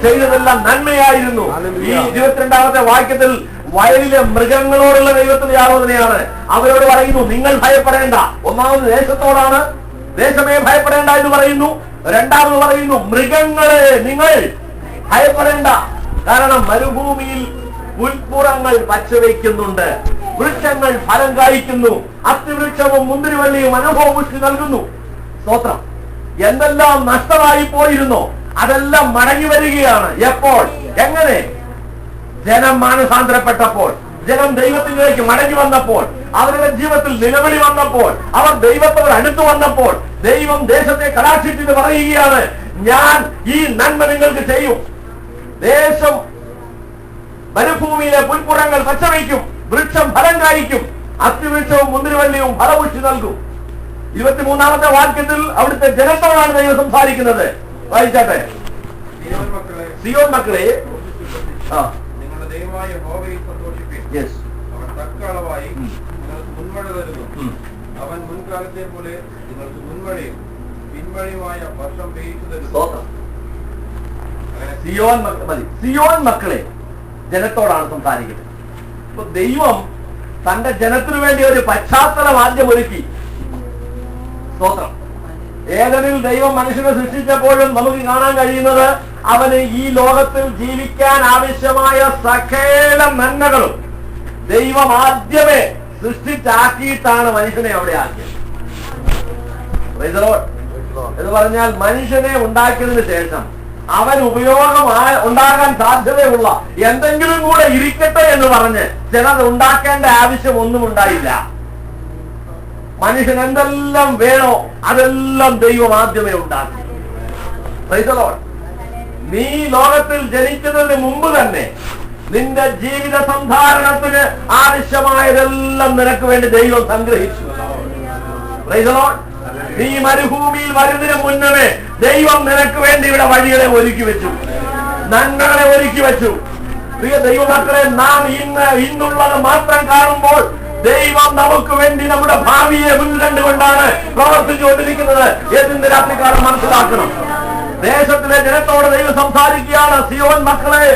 Speaker 1: ചെയ്തതെല്ലാം നന്മയായിരുന്നു. ഈ 22-ാമത്തെ വാക്യത്തിൽ വയലിലെ മൃഗങ്ങളോടുള്ള ദൈവത്തിന്റെ ആലോചനയാണ്. അവരോട് പറയുന്നു, നിങ്ങൾ ഭയപ്പെടേണ്ട. ഒന്നാമത് ദേശത്തോടാണ്, ദേശമേ ഭയപ്പെടേണ്ട എന്ന് പറയുന്നു. രണ്ടാമത് പറയുന്നു, മൃഗങ്ങളെ നിങ്ങൾ ഭയപ്പെടേണ്ട. കാരണം മരുഭൂമിയിൽ പുൽപ്പുറങ്ങൾ പച്ചവയ്ക്കുന്നുണ്ട്, വൃക്ഷങ്ങൾ ഫലം കായ്ക്കുന്നു, അത്തിവൃക്ഷവും മുന്തിരിവള്ളിയും അനുഭവപുഷ്ടി നൽകുന്നു. സ്തോത്രം. എന്തെല്ലാം നഷ്ടമായി പോയിരുന്നോ അതെല്ലാം മടങ്ങി വരികയാണ്. എപ്പോൾ? എങ്ങനെ? ജനം മാനസാന്തരപ്പെട്ടപ്പോൾ, ജനം ദൈവത്തിലേക്ക് മടങ്ങി വന്നപ്പോൾ, അവരുടെ ജീവിതത്തിൽ നിലവിളി വന്നപ്പോൾ, അവർ ദൈവത്തോട് അടുത്തു വന്നപ്പോൾ ദൈവം ദേശത്തെ കടാക്ഷിച്ചിട്ട് പറയുകയാണ്, ഞാൻ ഈ നന്മ നിങ്ങൾക്ക് ചെയ്യും. ദേശം മരുഭൂമിയിലെ പുൽപ്പുറങ്ങൾ പച്ചവയ്ക്കും, വൃക്ഷം ഫലം കായ്ക്കും, അത്തിവൃക്ഷവും മുന്തിരിവള്ളിയും ഫലപുഷ്ടി നൽകും. 23-ാമത്തെ വാക്യത്തിൽ അവിടുത്തെ ജനത്തോടാണ് ദൈവം സംസാരിക്കുന്നത്. വായിച്ചാട്ടെ. സിയോൻ മക്കളെ,
Speaker 2: നിങ്ങളുടെ ദൈവമായ യഹോവയിൽ സന്തോഷിപ്പിൻ. അവൻ തക്ക അളവായി നിങ്ങൾക്ക് മുൻമഴ തരുന്നു. അവൻ മുൻകാലത്തെ പോലെ നിങ്ങൾക്ക് മുൻമഴയും പിൻമഴയുമായ വർഷം പെയ്തു തരുന്നു.
Speaker 1: സിയോൻ മക്കളെ ജനത്തോടാണ് സംസാരിക്കുന്നത്. അപ്പൊ ദൈവം തന്റെ ജനത്തിനു വേണ്ടി ഒരു പശ്ചാത്തലം ആദ്യം ഒരുക്കി. സ്തോത്രം. ഏതെങ്കിലും ദൈവം മനുഷ്യനെ സൃഷ്ടിച്ചപ്പോഴും നമുക്ക് കാണാൻ കഴിയുന്നത് അവന് ഈ ലോകത്തിൽ ജീവിക്കാൻ ആവശ്യമായ സകല നന്മകളും ദൈവം ആദ്യമേ സൃഷ്ടിച്ചാക്കിയിട്ടാണ് മനുഷ്യനെ അവിടെ ആക്കിയത്. Praise the Lord. എന്ന് പറഞ്ഞാൽ മനുഷ്യനെ ഉണ്ടാക്കിയതിന് ശേഷം അവൻ ഉപയോഗം ഉണ്ടാകാൻ സാധ്യതയുള്ള എന്തെങ്കിലും കൂടെ ഇരിക്കട്ടെ എന്ന് പറഞ്ഞ് ചിലത് ഉണ്ടാക്കേണ്ട ആവശ്യം ഒന്നും ഉണ്ടായില്ല. മനുഷ്യൻ എന്തെല്ലാം വേണോ അതെല്ലാം ദൈവം ആദ്യമേ ഉണ്ടാക്കി. Praise the Lord. നീ ലോകത്തിൽ ജനിക്കുന്നതിന് മുമ്പ് തന്നെ നിന്റെ ജീവിത സന്ധാരണത്തിന് ആവശ്യമായതെല്ലാം നിനക്ക് വേണ്ടി ദൈവം സംഗ്രഹിച്ചു. Praise the Lord. നീ മരുഭൂമിയിൽ വരുന്നതിന് മുന്നമേ ദൈവം നിനക്ക് വേണ്ടി ഇവിടെ വഴികളെ ഒരുക്കി വെച്ചു, നന്മകളെ ഒരുക്കി വെച്ചു. പ്രിയ ദൈവമക്കളെ, നാം ഇന്നുള്ളത് മാത്രം കാണുമ്പോൾ ദൈവം നമുക്ക് വേണ്ടി നമ്മുടെ ഭാവിയെ മുൻകണ്ടുകൊണ്ടാണ് പ്രവർത്തിച്ചുകൊണ്ടിരിക്കുന്നത് എന്ന് രാത്രികാലം മനസ്സിലാക്കണം. ദേശത്തിലെ ജനത്തോട് ദൈവം സംസാരിക്കുകയാണ്, സിയോൻ മക്കളെ,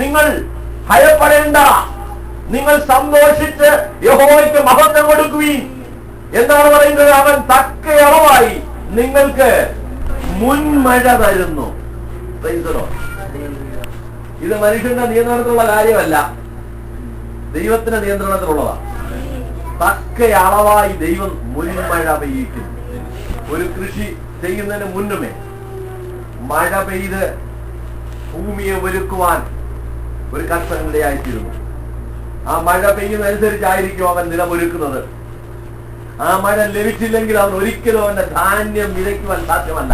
Speaker 1: നിങ്ങൾ ഭയപ്പെടേണ്ട, നിങ്ങൾ സന്തോഷിച്ച് യഹോവയ്ക്ക് മഹത്വം കൊടുക്കുകയും എന്താണ് പറയുന്നത്? അവൻ തക്കയളവായി നിങ്ങൾക്ക് മുൻമഴ തരുന്നു. ഇത് മനുഷ്യന്റെ നിയന്ത്രണത്തിലുള്ള കാര്യമല്ല, ദൈവത്തിന്റെ നിയന്ത്രണത്തിലുള്ളതാണ്. തക്കയളവായി ദൈവം മുൻമഴ പെയ്യിക്കുന്നു. ഒരു കൃഷി ചെയ്യുന്നതിന് മുന്നുമേ മഴ പെയ്ത് ഭൂമിയെ ഒരുക്കുവാൻ ഒരു കർഷകനിടയായിത്തീരുന്നു. ആ മഴ പെയ്യുന്നതനുസരിച്ചായിരിക്കും അവൻ നിലമൊരുക്കുന്നത്. ആ മഴ ലഭിച്ചില്ലെങ്കിൽ അവൻ ഒരിക്കലും അവന്റെ ധാന്യം വിതയ്ക്കുവാൻ സാധ്യമല്ല.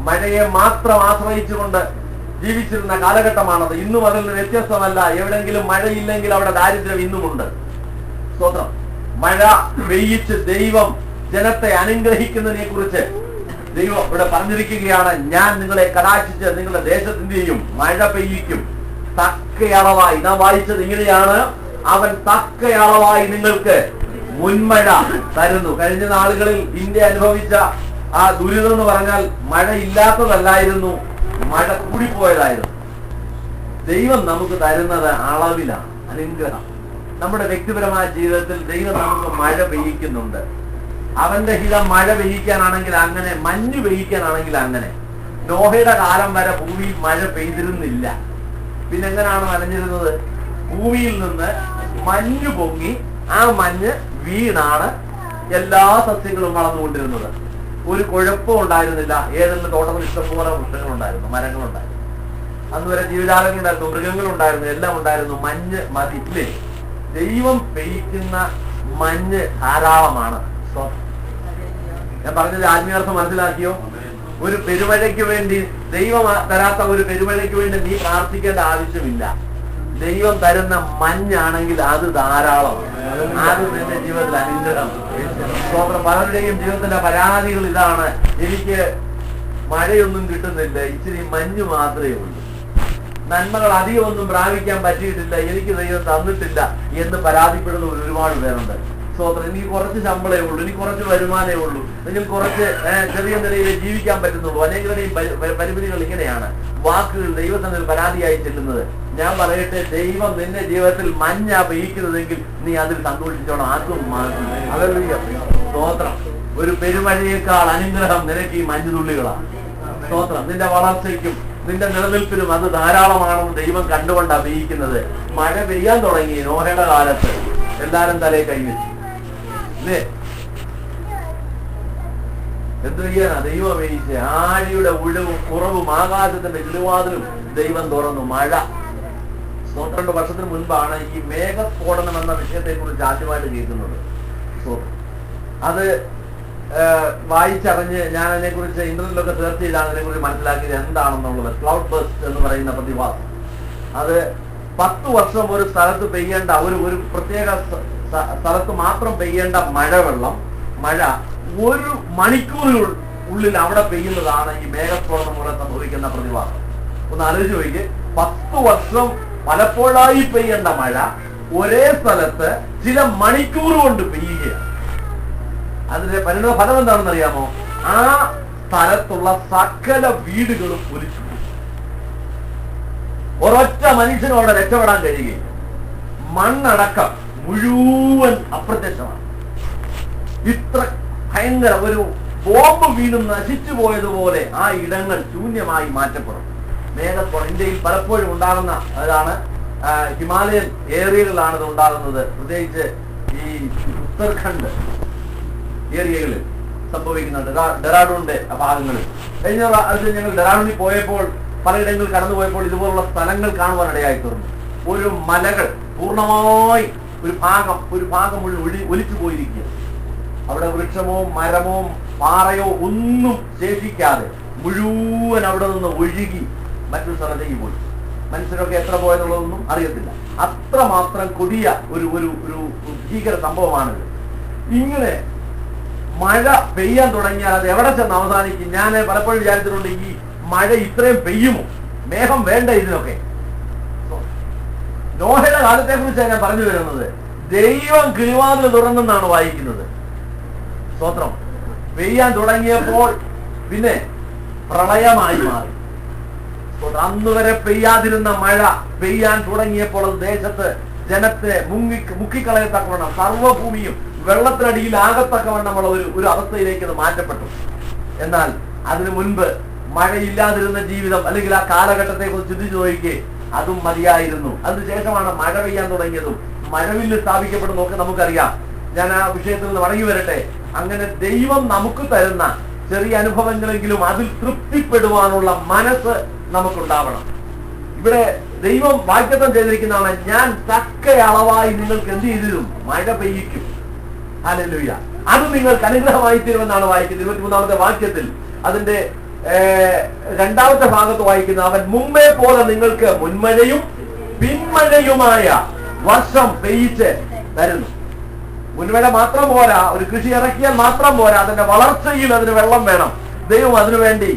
Speaker 1: മഴയെ മാത്രം ആശ്രയിച്ചുകൊണ്ട് ജീവിച്ചിരുന്ന കാലഘട്ടമാണത്. ഇന്നും അതിൽ നിന്ന് വ്യത്യസ്തമല്ല. എവിടെങ്കിലും മഴയില്ലെങ്കിൽ അവിടെ ദാരിദ്ര്യം ഇന്നുമുണ്ട്. സ്തോത്രം. മഴ പെയ്യിച്ച് ദൈവം ജനത്തെ അനുഗ്രഹിക്കുന്നതിനെ കുറിച്ച് ദൈവം ഇവിടെ പറഞ്ഞിരിക്കുകയാണ്. ഞാൻ നിങ്ങളെ കടാക്ഷിച്ച് നിങ്ങളുടെ ദേശത്തിന്റെയും മഴ പെയ്യിക്കും തക്കയളവായി. നാം വായിച്ചത് ഇങ്ങനെയാണ്, അവൻ തക്കയളവായി നിങ്ങൾക്ക് മുൻമഴ തരുന്നു. കഴിഞ്ഞ നാളുകളിൽ ഇന്ത്യ അനുഭവിച്ച ആ ദുരിതം എന്ന് പറഞ്ഞാൽ മഴ ഇല്ലാത്തതല്ലായിരുന്നു, മഴ കൂടിപ്പോയതായിരുന്നു. ദൈവം നമുക്ക് തരുന്നത് അളവിലാണ്, അനുഗ്രഹം. നമ്മുടെ വ്യക്തിപരമായ ജീവിതത്തിൽ ദൈവം നമുക്ക് മഴ പെയ്യിക്കുന്നുണ്ട്. അവന്റെ ഹിതം മഴ പെയ്യിക്കാനാണെങ്കിൽ അങ്ങനെ, മഞ്ഞ് പെയ്യിക്കാനാണെങ്കിൽ അങ്ങനെ. നോഹയുടെ കാലം വരെ ഭൂമിയിൽ മഴ പെയ്തിരുന്നില്ല. പിന്നെ എങ്ങനെയാണ് നനഞ്ഞിരുന്നത്? ഭൂമിയിൽ നിന്ന് മഞ്ഞ് പൊങ്ങി ആ മഞ്ഞ് വീണാണ് എല്ലാ സസ്യങ്ങളും വളർന്നുകൊണ്ടിരുന്നത്. ഒരു കുഴപ്പവും ഉണ്ടായിരുന്നില്ല. ഏതെങ്കിലും തോട്ടത്തിൽ ഇഷ്ടംപോലെ വൃക്ഷങ്ങളുണ്ടായിരുന്നു, മരങ്ങളുണ്ടായിരുന്നു. അന്ന് വരെ ജീവജാലങ്ങളുണ്ടായിരുന്നു, മൃഗങ്ങളുണ്ടായിരുന്നു, എല്ലാം ഉണ്ടായിരുന്നു. മഞ്ഞ് മതി ഇല്ലേ? ദൈവം പെയ്ക്കുന്ന മഞ്ഞ് ധാരാളമാണ്. ഞാൻ പറഞ്ഞത് ആത്മീയാർത്ഥം മനസ്സിലാക്കിയോ? ഒരു പെരുമഴയ്ക്ക് വേണ്ടി, ദൈവം തരാത്ത ഒരു പെരുമഴയ്ക്ക് വേണ്ടി നീ പ്രാർത്ഥിക്കേണ്ട ആവശ്യമില്ല. ദൈവം തരുന്ന മഞ്ഞാണെങ്കിൽ അത് ധാരാളമാണ്. അത് നിന്റെ ജീവിതത്തിൽ അനുഗ്രഹം. പലരുടെയും ജീവിതത്തിലെ പരാതികൾ ഇതാണ്, എനിക്ക് മഴയൊന്നും കിട്ടുന്നില്ല, ഇച്ചിരി മഞ്ഞ് മാത്രമേ ഉള്ളൂ, നന്മകൾ അധികം ഒന്നും പ്രാപിക്കാൻ പറ്റിയിട്ടില്ല, എനിക്ക് ദൈവം തന്നിട്ടില്ല എന്ന് പരാതിപ്പെടുന്ന ഒരുപാട് പേരുണ്ട്. സ്വതന്ത്രം, എനിക്ക് കുറച്ച് ശമ്പളമേ ഉള്ളൂ, എനിക്ക് കുറച്ച് വരുമാനമേ ഉള്ളൂ, എനിക്ക് കുറച്ച് ചെറിയ നിലയിൽ ജീവിക്കാൻ പറ്റുന്നുള്ളൂ. അനേകരുടെയും പരിമിതികൾ ഇങ്ങനെയാണ്. വാക്കുകൾ ദൈവത്തിന് പരാതിയായി ചെല്ലുന്നത്. ഞാൻ പറയട്ടെ, ദൈവം നിന്റെ ജീവിതത്തിൽ മഞ്ഞാ പെയ്യിക്കുന്നതെങ്കിൽ നീ അതിൽ സന്തോഷിച്ചോണം. ആർക്കും സ്തോത്രം. ഒരു പെരുമഴയേക്കാൾ അനുഗ്രഹം നിനക്ക് ഈ മഞ്ഞുതുള്ളികളാണ്. സ്തോത്രം. നിന്റെ വളർച്ചയ്ക്കും നിന്റെ നിലനിൽപ്പിനും അത് ധാരാളമാണെന്ന് ദൈവം കണ്ടുകൊണ്ടാണ് പെയ്യിക്കുന്നത്. മഴ പെയ്യാൻ തുടങ്ങി നോഹയുടെ കാലത്ത് എല്ലാരും തലയിൽ കൈവച്ചു അല്ലേ? എന്ത് ചെയ്യാനാ? ദൈവം പെയ്യിച്ച ആഴിയുടെ ഉഴവും കുറവും ആകാശത്തിന്റെ കിളിവാതിലും ദൈവം തുറന്നു. മഴ 102 വർഷത്തിന് മുൻപാണ് ഈ മേഘസ്ഫോടനം എന്ന വിഷയത്തെ കുറിച്ച് ആദ്യമായിട്ട് കേൾക്കുന്നത്. അത് വായിച്ചറിഞ്ഞ് ഞാൻ അതിനെ കുറിച്ച് ഇന്റർനെറ്റിലൊക്കെ സെർച്ച് ചെയ്താണ് അതിനെക്കുറിച്ച് മനസ്സിലാക്കിയത് എന്താണെന്നുള്ളത്. ക്ലൗഡ് ബസ്റ്റ് എന്ന് പറയുന്ന പ്രതിഭാസം. അത് 10 വർഷം ഒരു സ്ഥലത്ത് പെയ്യേണ്ട ഒരു പ്രത്യേക സ്ഥലത്ത് മാത്രം പെയ്യേണ്ട മഴ 1 മണിക്കൂറിനുള്ളിൽ അവിടെ പെയ്യുന്നതാണ് ഈ മേഘസ്ഫോടനം മൂലം സംഭവിക്കുന്ന പ്രതിഭാസം. ഒന്ന് ആലോചിച്ച് നോക്കിയേ. 10 വർഷം പലപ്പോഴായി പെയ്യേണ്ട മഴ ഒരേ സ്ഥലത്ത് ചില മണിക്കൂർ കൊണ്ട് പെയ്യുകയാണ്. അതിന്റെ പരിണത ഫലം എന്താണെന്ന് അറിയാമോ? ആ സ്ഥലത്തുള്ള സകല വീടുകളും ഒലിച്ചു. ഒരൊറ്റ മനുഷ്യനും അവിടെ രക്ഷപ്പെടാൻ കഴിയുകയില്ല. മണ്ണടക്കം മുഴുവൻ അപ്രത്യക്ഷമാണ്. ഇത്ര ഭയങ്കര ഒരു ബോംബ് വീണും നശിച്ചു പോയതുപോലെ ആ ഇടങ്ങൾ ശൂന്യമായി മാറ്റപ്പെടും. മേഘസ്ഫോടനം ഇന്ത്യയിൽ പലപ്പോഴും ഉണ്ടാകുന്ന അതാണ് ഹിമാലയൻ ഏരിയകളിലാണ് ഇത് ഉണ്ടാകുന്നത്. പ്രത്യേകിച്ച് ഈ ഉത്തരാഖണ്ഡ് ഏരിയകളിൽ സംഭവിക്കുന്നുണ്ട്, ഡെറാഡൂണിന്റെ ഭാഗങ്ങളിൽ. കഴിഞ്ഞ പ്രാവശ്യം ഞങ്ങൾ ഡെറാഡൂണിൽ പോയപ്പോൾ പലയിടങ്ങളിൽ കടന്നു പോയപ്പോൾ ഇതുപോലുള്ള സ്ഥലങ്ങൾ കാണുവാനിടയായി തീർന്നു. ഒരു മലകൾ പൂർണ്ണമായി ഒരു ഭാഗം മുഴുവൻ ഒലിച്ചു പോയിരിക്കുക. അവിടെ വൃക്ഷമോ മരമോ പാറയോ ഒന്നും ശേഷിക്കാതെ മുഴുവൻ അവിടെ നിന്ന് ഒഴുകി മറ്റൊരു സ്ഥലത്തേക്ക് പോയി. മനുഷ്യരൊക്കെ എത്ര പോയെന്നുള്ളതൊന്നും അറിയത്തില്ല. അത്രമാത്രം കൊടിയ ഒരു ഭീകര സംഭവമാണിത്. ഇങ്ങനെ മഴ പെയ്യാൻ തുടങ്ങിയാൽ അത് എവിടെ ചെന്ന് അവസാനിക്കും? ഞാൻ പലപ്പോഴും വിചാരിച്ചിട്ടുണ്ട്, ഈ മഴ ഇത്രയും പെയ്യുമോ? മേഘം വേണ്ട ഇതിനൊക്കെ. നോഹയുടെ കാലത്തെ കുറിച്ചാണ് ഞാൻ പറഞ്ഞു വരുന്നത്. ദൈവം കിളിവാതിൽ തുറന്നെന്നാണ് വായിക്കുന്നത്. സ്തോത്രം. പെയ്യാൻ തുടങ്ങിയപ്പോൾ പിന്നെ പ്രളയമായി മാറി. അന്ന് വരെ പെയ്യാതിരുന്ന മഴ പെയ്യാൻ തുടങ്ങിയപ്പോൾ ദേശത്ത് ജനത്തെ മുക്കിക്കളയത്തക്കവണ്ണം സർവ്വഭൂമിയും വെള്ളത്തിനടിയിൽ ആകത്തക്കവണ്ണമുള്ള ഒരു അവസ്ഥയിലേക്ക് അത് മാറ്റപ്പെട്ടു. എന്നാൽ അതിനു മുൻപ് മഴയില്ലാതിരുന്ന ജീവിതം അല്ലെങ്കിൽ ആ കാലഘട്ടത്തെ കുറിച്ച് ചിന്തിച്ചു നോക്കിയേ, അതും മതിയായിരുന്നു. അതിനുശേഷമാണ് മഴ പെയ്യാൻ തുടങ്ങിയതും മഴവില്ല് സ്ഥാപിക്കപ്പെടുന്നതൊക്കെ നമുക്കറിയാം. ഞാൻ ആ വിഷയത്തിൽ നിന്ന് മടങ്ങി വരട്ടെ. അങ്ങനെ ദൈവം നമുക്ക് തരുന്ന ചെറിയ അനുഭവങ്ങളെങ്കിലും അതിൽ തൃപ്തിപ്പെടുവാനുള്ള മനസ്സ് നമുക്കുണ്ടാവണം. ഇവിടെ ദൈവം വാഗ്ദത്തം ചെയ്തിരിക്കുന്നതാണ്, ഞാൻ തക്ക അളവായി നിങ്ങൾക്ക് എന്ത് ചെയ്തിരും? മഴ പെയ്യിക്കും. ഹല്ലേലൂയ. അത് നിങ്ങൾക്ക് അനുഗ്രഹമായി തീരുമെന്നാണ് വായിക്കുന്നത് 23-ാമത്തെ വാക്യത്തിൽ. അതിന്റെ 2ാമത്തെ ഭാഗത്ത് വായിക്കുന്ന, അവൻ മുമ്പേ പോലെ നിങ്ങൾക്ക് മുൻമഴയും പിന്മഴയുമായ വർഷം പെയ്യിച്ച് തരുന്നു. മുൻമഴ മാത്രം പോരാ, ഒരു കൃഷി ഇറക്കിയാൽ മാത്രം പോരാ, അതിന്റെ വളർച്ചയിൽ അതിന് വെള്ളം വേണം. ദൈവം അതിനുവേണ്ടി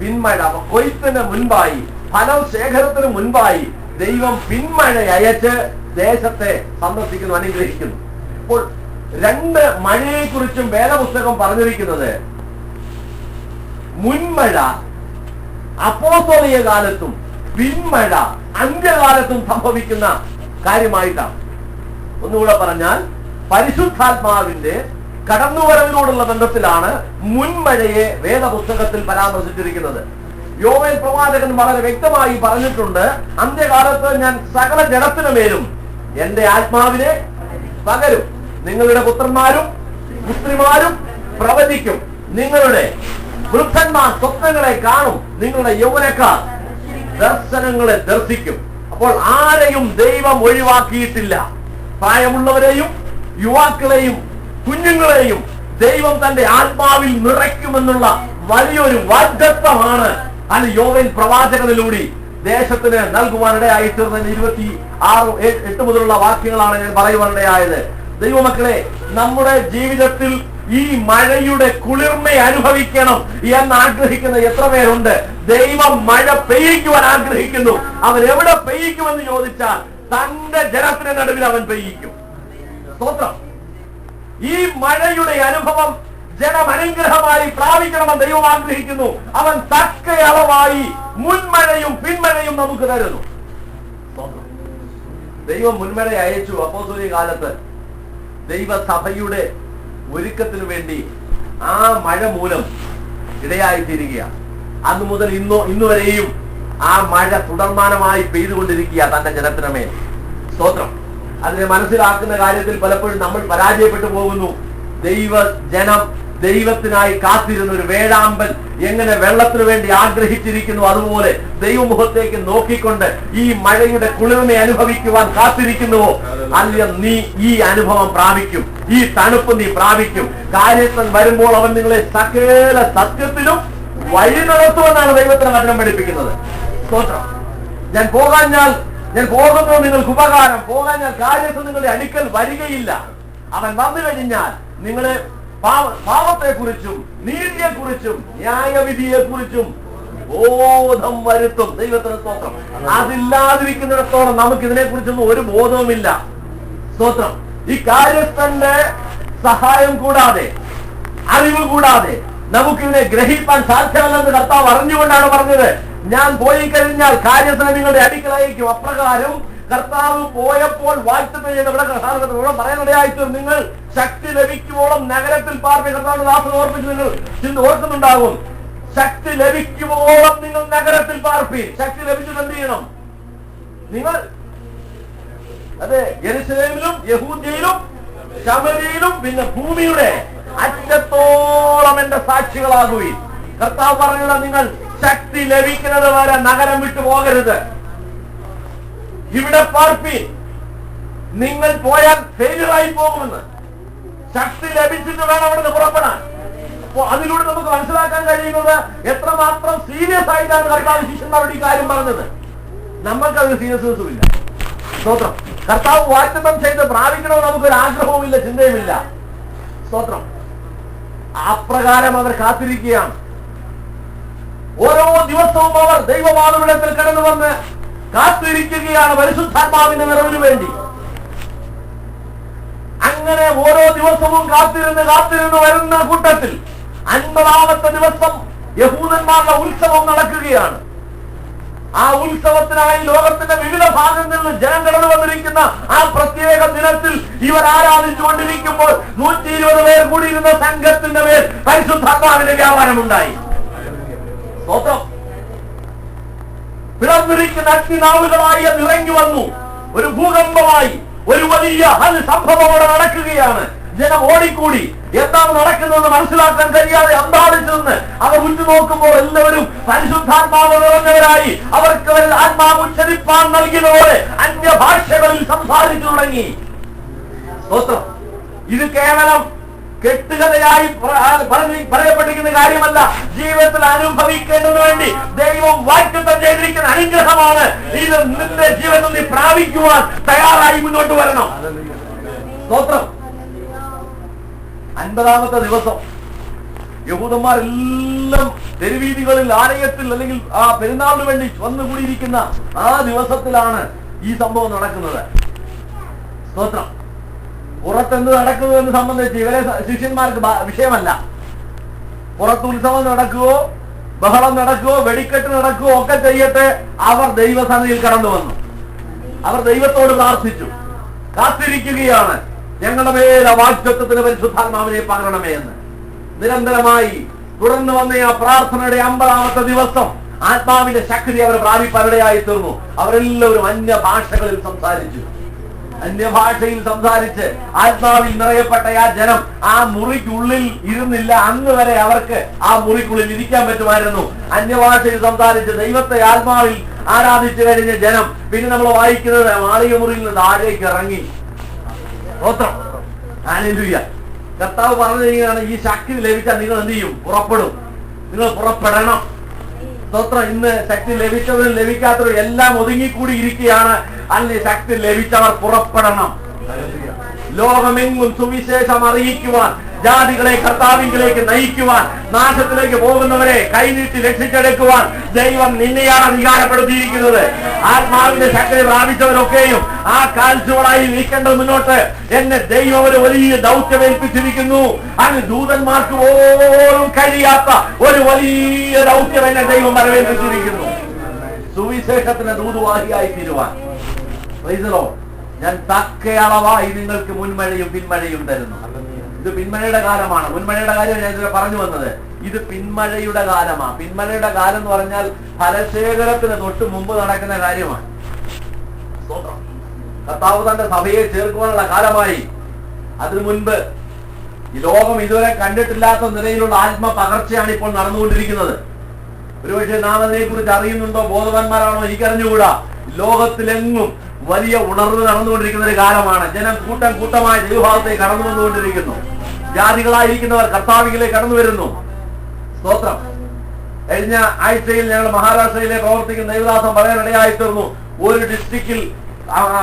Speaker 1: പിന്മഴ, കൊയ്ത്തിന് മുൻപായി, ഫലം ശേഖരത്തിന് മുൻപായി ദൈവം പിന്മഴ അയച്ച് ദേശത്തെ സന്ദർശിക്കുന്നു, അനുഗ്രഹിക്കുന്നു. അപ്പോൾ 2 മഴയെക്കുറിച്ചും വേദപുസ്തകം പറഞ്ഞിരിക്കുന്നത് മുൻമഴ അപ്പോസ്തലിക കാലത്തും പിന്മഴ അന്ത്യകാലത്തും സംഭവിക്കുന്ന കാര്യമായിട്ടാണ്. ഒന്നുകൂടെ പറഞ്ഞാൽ പരിശുദ്ധാത്മാവിന്റെ കടന്നുവരവിനോടുള്ള ബന്ധത്തിലാണ് മുൻമഴയെ വേദപുസ്തകത്തിൽ പരാമർശിച്ചിരിക്കുന്നത്. യോവേൽ പ്രവാചകൻ വളരെ വ്യക്തമായി പറഞ്ഞിട്ടുണ്ട്, അന്ത്യകാലത്ത് ഞാൻ സകല ജഡത്തിനു മേലും എന്റെ ആത്മാവിനെ പകരും. നിങ്ങളുടെ പുത്രന്മാരും പുത്രിമാരും പ്രവചിക്കും, നിങ്ങളുടെ വൃദ്ധന്മാർ സ്വപ്നങ്ങളെ കാണും, നിങ്ങളുടെ യൗവനക്കാർ ദർശനങ്ങളെ ദർശിക്കും. അപ്പോൾ ആരെയും ദൈവം ഒഴിവാക്കിയിട്ടില്ല. പ്രായമുള്ളവരെയും യുവാക്കളെയും കുഞ്ഞുങ്ങളെയും ദൈവം തന്റെ ആത്മാവിൽ നിറയ്ക്കുമെന്നുള്ള വലിയൊരു വാഗ്ദത്തമാണ് അല്ല യോവേൽ പ്രവാചകനിലൂടെ ദേശത്തിന് നൽകുവാനിടയായി തീർന്നതിന് 26:8 മുതലുള്ള വാക്യങ്ങളാണ് ഞാൻ പറയുവാനിടയായത്. ദൈവമക്കളെ, നമ്മുടെ ജീവിതത്തിൽ ഈ മഴയുടെ കുളിർമ അനുഭവിക്കണം എന്ന് ആഗ്രഹിക്കുന്ന എത്ര പേരുണ്ട്? ദൈവം മഴ പെയ്യിക്കുവാൻ ആഗ്രഹിക്കുന്നു. അവൻ എവിടെ പെയ്യിക്കുമെന്ന് ചോദിച്ചാൽ തന്റെ ജനത്തിന്റെ നടുവിൽ അവൻ പെയ്യിക്കും. സ്തോത്രം. ഈ മഴയുടെ അനുഭവം ജനം അനുഗ്രഹമായി പ്രാപിക്കണമെന്ന് ദൈവം ആഗ്രഹിക്കുന്നു. അവൻ തക്ക അളവായി മുൻമഴയും പിന്മഴയും നമുക്ക് തരുന്നു. ദൈവം മുൻമഴ അയച്ചു. അപ്പോസ്തലിക കാലത്ത് ദൈവസഭയുടെ ഒരുക്കത്തിനു വേണ്ടി ആ മഴ മൂലം ഇടയായിത്തീരുകയാണ്. അന്നു മുതൽ ഇന്നുവരെയും ആ മഴ തുടർമാനമായി പെയ്തുകൊണ്ടിരിക്കുക തന്റെ ജനത്തിനുമേൽ. സ്തോത്രം. അതിനെ മനസ്സിലാക്കുന്ന കാര്യത്തിൽ പലപ്പോഴും നമ്മൾ പരാജയപ്പെട്ടു പോകുന്നു. ജനം ദൈവത്തിനായി കാത്തിരുന്ന ഒരു വേഴാമ്പൽ എങ്ങനെ വെള്ളത്തിനു വേണ്ടി ആഗ്രഹിച്ചിരിക്കുന്നു, അതുപോലെ ദൈവമുഖത്തേക്ക് നോക്കിക്കൊണ്ട് ഈ മഴയുടെ കുളിർമ അനുഭവിക്കുവാൻ കാത്തിരിക്കുന്നുവോ? അല്ല, നീ ഈ അനുഭവം പ്രാപിക്കും, ഈ തണുപ്പ് നീ പ്രാപിക്കും. കാര്യസ്ഥൻ വരുമ്പോൾ അവൻ നിങ്ങളെ സകല സത്യത്തിലും വഴി നടത്തുമെന്നാണ് ദൈവത്തിന് വചനം പഠിപ്പിക്കുന്നത്. സ്തോത്രം. ഞാൻ പോകുന്നത് നിങ്ങൾക്ക് ഉപകാരം, പോകാഞ്ഞാൽ കാര്യസ്ഥൻ നിങ്ങളുടെ അടുക്കൽ വരികയില്ല. അവൻ വന്നു കഴിഞ്ഞാൽ നിങ്ങളെ പാപത്തെക്കുറിച്ചും നീതിയെക്കുറിച്ചും ന്യായവിധിയെക്കുറിച്ചും ബോധം വരുത്തും. ദൈവത്തിന് സ്തോത്രം. അതില്ലാതിരിക്കുന്നിടത്തോളം നമുക്ക് ഇതിനെക്കുറിച്ചൊന്നും ഒരു ബോധവുമില്ല. സ്തോത്രം. ഈ കാര്യസ്ഥന്റെ സഹായം കൂടാതെ, അറിവ് കൂടാതെ നമുക്കിതിനെ ഗ്രഹിക്കാൻ സാധ്യമല്ലെന്ന് കർത്താവ് അറിഞ്ഞുകൊണ്ടാണ് പറഞ്ഞത്, ഞാൻ പോയി കഴിഞ്ഞാൽ കാര്യസ്ഥനെ നിങ്ങളുടെ അടുക്കലയക്കും. അപ്രകാരം കർത്താവ് പോയപ്പോൾ വാഗ്ദത്തം ചെയ്ത ഇവിടെ പറയാനിടയായിട്ട് നിങ്ങൾ ശക്തി ലഭിക്കുവോളം നഗരത്തിൽ പാർപ്പിൽ കർത്താവ് ദാസൻ ഓർപ്പിച്ച് നിങ്ങൾ ഓർക്കുന്നുണ്ടാകും. ശക്തി ലഭിക്കുവോളം നിങ്ങൾ നഗരത്തിൽ പാർപ്പി. ശക്തി ലഭിച്ചിട്ട് എന്ത് ചെയ്യണം? നിങ്ങൾ അതെ, യെരൂശലേമിലും യഹൂദ്യയിലും ശമര്യയിലും പിന്നെ ഭൂമിയുടെ അറ്റത്തോളം എന്റെ സാക്ഷികളാകുവിൻ. കർത്താവ് പറഞ്ഞത്, നിങ്ങൾ ശക്തി ലഭിക്കുന്നത് വരെ നഗരം വിട്ടു പോകരുത്, ഇവിടെ പാർപ്പീൻ. നിങ്ങൾ പോയാൽ ഫെയിലിയറായി പോകുമെന്ന്. ശക്തി ലഭിച്ചിട്ട് വേണം അവിടുന്ന് പുറപ്പെടാൻ. അപ്പോ അതിലൂടെ നമുക്ക് മനസ്സിലാക്കാൻ കഴിയുന്നത് എത്രമാത്രം സീരിയസ് ആയിട്ടാണ് കർത്താവ് ശിഷ്യന്മാരുടെ ഈ കാര്യം പറഞ്ഞത്. നമ്മൾക്കത് സീരിയസ്നെസ്സും ഇല്ല. സ്തോത്രം. കർത്താവ് വാഗ്ദത്തം ചെയ്ത് പ്രാപിക്കണമെന്ന് നമുക്കൊരു ആഗ്രഹവുമില്ല, ചിന്തയുമില്ല. സ്തോത്രം. അപ്രകാരം അവർ കാത്തിരിക്കുകയാണ്. ഓരോ ദിവസവും അവർ ദൈവവാദവിടത്തിൽ കടന്നു വന്ന് കാത്തിരിക്കുകയാണ് പരിശുദ്ധാത്മാവിന്റെ നിറവിന് വേണ്ടി. അങ്ങനെ ഓരോ ദിവസവും കാത്തിരുന്ന് വരുന്ന കൂട്ടത്തിൽ 50-ാമത്തെ ദിവസം യഹൂദന്മാരുടെ ഉത്സവം നടക്കുകയാണ്. ആ ഉത്സവത്തിനായി ലോകത്തിന്റെ വിവിധ ഭാഗങ്ങളിൽ നിന്ന് ജനം കടന്നു വന്നിരിക്കുന്ന ആ പ്രത്യേക ദിനത്തിൽ ഇവർ ആരാധിച്ചുകൊണ്ടിരിക്കുമ്പോൾ 120 പേർ കൂടിയിരുന്ന സംഘത്തിന്റെ മേൽ പരിശുദ്ധാത്മാവിന്റെ വ്യാപാരമുണ്ടായി. സ്തോത്രം. പിളർന്നിരിക്കുന്ന അഗ്നിനാളുകളായി അത് ഇറങ്ങി വന്നു. ഒരു ഭൂകമ്പമായി ഒരു വലിയ സംഭവം അവിടെ നടക്കുകയാണ്. ജനം ഓടിക്കൂടി. എന്താണ് നടക്കുന്നതെന്ന് മനസ്സിലാക്കാൻ കഴിയാതെ അന്താളിച്ചു നിന്ന് അവർ ഉറ്റുനോക്കുമ്പോൾ എല്ലാവരും പരിശുദ്ധാത്മാവ് നിറഞ്ഞവരായി അവർക്ക് ആത്മാവ് ഉച്ചരിപ്പാൻ നൽകിയതോടെ അന്യഭാഷകളിൽ സംസാരിച്ചു തുടങ്ങി. സ്തോത്രം. ഇത് കേവലം കെട്ടുകഥയായി പറയപ്പെട്ടിരിക്കുന്ന കാര്യമല്ല, ജീവിതത്തിൽ അനുഭവിക്കേണ്ടതിന് വേണ്ടി ദൈവം വാഗ്ദത്തം ചെയ്തിരിക്കുന്ന അനുഗ്രഹമാണ്. ഇത് നിന്റെ ജീവിതത്തിൽ നീ പ്രാപിക്കുവാൻ തയ്യാറായി മുന്നോട്ട് വരണം. സ്തോത്രം. 50-ാമത്തെ ദിവസം യഹൂദന്മാരെല്ലാം തെരുവീതികളിൽ, ആലയത്തിൽ, അല്ലെങ്കിൽ ആ പെരുന്നാളിന് വേണ്ടി വന്നുകൂടിയിരിക്കുന്ന ആ ദിവസത്തിലാണ് ഈ സംഭവം നടക്കുന്നത്. സ്തോത്രം. പുറത്തെന്ത് നടക്കുന്നു എന്ന് സംബന്ധിച്ച് ഇവരെ ശിഷ്യന്മാർക്ക് വിഷയമല്ല. പുറത്ത് ഉത്സവം നടക്കുകയോ ബഹളം നടക്കുകയോ വെടിക്കെട്ട് നടക്കുകയോ ഒക്കെ ചെയ്യട്ടെ, അവർ ദൈവസന്നിധിയിൽ കടന്നു വന്നു. അവർ ദൈവത്തോട് പ്രാർത്ഥിച്ചു, കാത്തിരിക്കുകയാണ്. ഞങ്ങളുടെ മേലെ വാഗ്ദത്തത്തിന് പരിശുദ്ധാത്മാവിനെ പകരണമേ എന്ന് നിരന്തരമായി തുടർന്ന് വന്ന ആ പ്രാർത്ഥനയുടെ 50-ാമത്തെ ദിവസം ആത്മാവിന്റെ ശക്തി അവർ പ്രാപിപ്പവരുടെയായി തീർന്നു. അവരെല്ലാവരും അന്യഭാഷകളിൽ സംസാരിച്ചു. അന്യഭാഷയിൽ സംസാരിച്ച് ആത്മാവിൽ നിറയപ്പെട്ട ആ ജനം ആ മുറിക്കുള്ളിൽ ഇരുന്നില്ല. അന്ന് വരെ അവർക്ക് ആ മുറിക്കുള്ളിൽ ഇരിക്കാൻ പറ്റുമായിരുന്നു. അന്യഭാഷയിൽ സംസാരിച്ച് ദൈവത്തെ ആത്മാവിൽ ആരാധിച്ചു കഴിഞ്ഞ ജനം പിന്നെ നമ്മൾ വായിക്കുന്നത് മാളിക മുറിയിൽ നിന്ന് താഴേക്ക് ഇറങ്ങി. സ്തോത്രം. ഹല്ലേലൂയ. കർത്താവ് പറഞ്ഞിരിക്കുകയാണ്, ഈ ശക്തി ലഭിച്ചാൽ നിങ്ങൾ എന്ത് ചെയ്യും? പുറപ്പെടും. നിങ്ങൾ പുറപ്പെടണം. സ്തോത്രം. ഇന്ന് ശക്തി ലഭിച്ചവരും ലഭിക്കാത്തവരും എല്ലാം ഒതുങ്ങിക്കൂടി ഇരിക്കുകയാണ്. അല്ലെങ്കിൽ ശക്തി ലഭിച്ചവർ പുറപ്പെടണം. ലോകമെങ്ങും സുവിശേഷം അറിയിക്കുവാൻ, ജാതികളെ കർത്താവിലേക്ക് നയിക്കുവാൻ, നാശത്തിലേക്ക് പോകുന്നവരെ കൈനീട്ടി രക്ഷിച്ചെടുക്കുവാൻ ദൈവം നിന്നെയാണ് അധികാരപ്പെടുത്തിയിരിക്കുന്നത്. ആത്മാവിന്റെ ശക്തി പ്രാപിച്ചവരൊക്കെയും ആ കാൽച്ചുവടായി നീക്കേണ്ടത് മുന്നോട്ട് എന്നെ ദൈവം ഒരു വലിയ ദൗത്യമേൽപ്പിച്ചിരിക്കുന്നു. അങ്ങ് ദൂതന്മാർക്ക് പോലും കഴിയാത്ത ഒരു വലിയ ദൗത്യം എന്നെ ദൈവം വരവേൽപ്പിച്ചിരിക്കുന്നു. സുവിശേഷത്തിന് ദൂതുവാഹിയായി തീരുവാൻ. ഞാൻ തക്കയളവായി നിങ്ങൾക്ക് മുൻമഴയും പിന്മഴയും തരുന്നു. ഇത് പിന്മഴയുടെ കാലമാണ്. മുൻമഴയുടെ കാര്യം ഞാൻ ഇതിൽ പറഞ്ഞു വന്നത്. ഇത് പിന്മഴയുടെ കാലമാണ്. പിന്മഴയുടെ കാലം എന്ന് പറഞ്ഞാൽ ഫലശേഖരത്തിന് തൊട്ട് മുമ്പ് നടക്കുന്ന കാര്യമാണ്. കർത്താവ് തന്റെ സഭയെ ചേർക്കുവാനുള്ള കാലമായി. അതിനു മുൻപ് ഈ ലോകം ഇതുവരെ കണ്ടിട്ടില്ലാത്ത നിലയിലുള്ള ആത്മപകർച്ചയാണ് ഇപ്പോൾ നടന്നുകൊണ്ടിരിക്കുന്നത്. ഒരുപക്ഷെ നാം അതിനെ കുറിച്ച് അറിയുന്നുണ്ടോ, ബോധവാന്മാരാണോ എനിക്കറിഞ്ഞുകൂടാ. ലോകത്തിലെങ്ങും വലിയ ഉണർവ് നടന്നുകൊണ്ടിരിക്കുന്ന ഒരു കാലമാണ്. ജനം കൂട്ടം കൂട്ടമായി ദൈവഭാഗത്തേക്ക് കടന്നു വന്നുകൊണ്ടിരിക്കുന്നു. ജാതികളായിരിക്കുന്നവർ കർത്താവിലേക്ക് കടന്നു വരുന്നു. സ്തോത്രം. കഴിഞ്ഞ ആഴ്ചയിൽ ഞങ്ങൾ മഹാരാഷ്ട്രയിലെ പ്രവർത്തിക്കുന്ന ദൈവദാസം പറയാനിടയായി തീർന്നു. ഒരു ഡിസ്ട്രിക്റ്റിൽ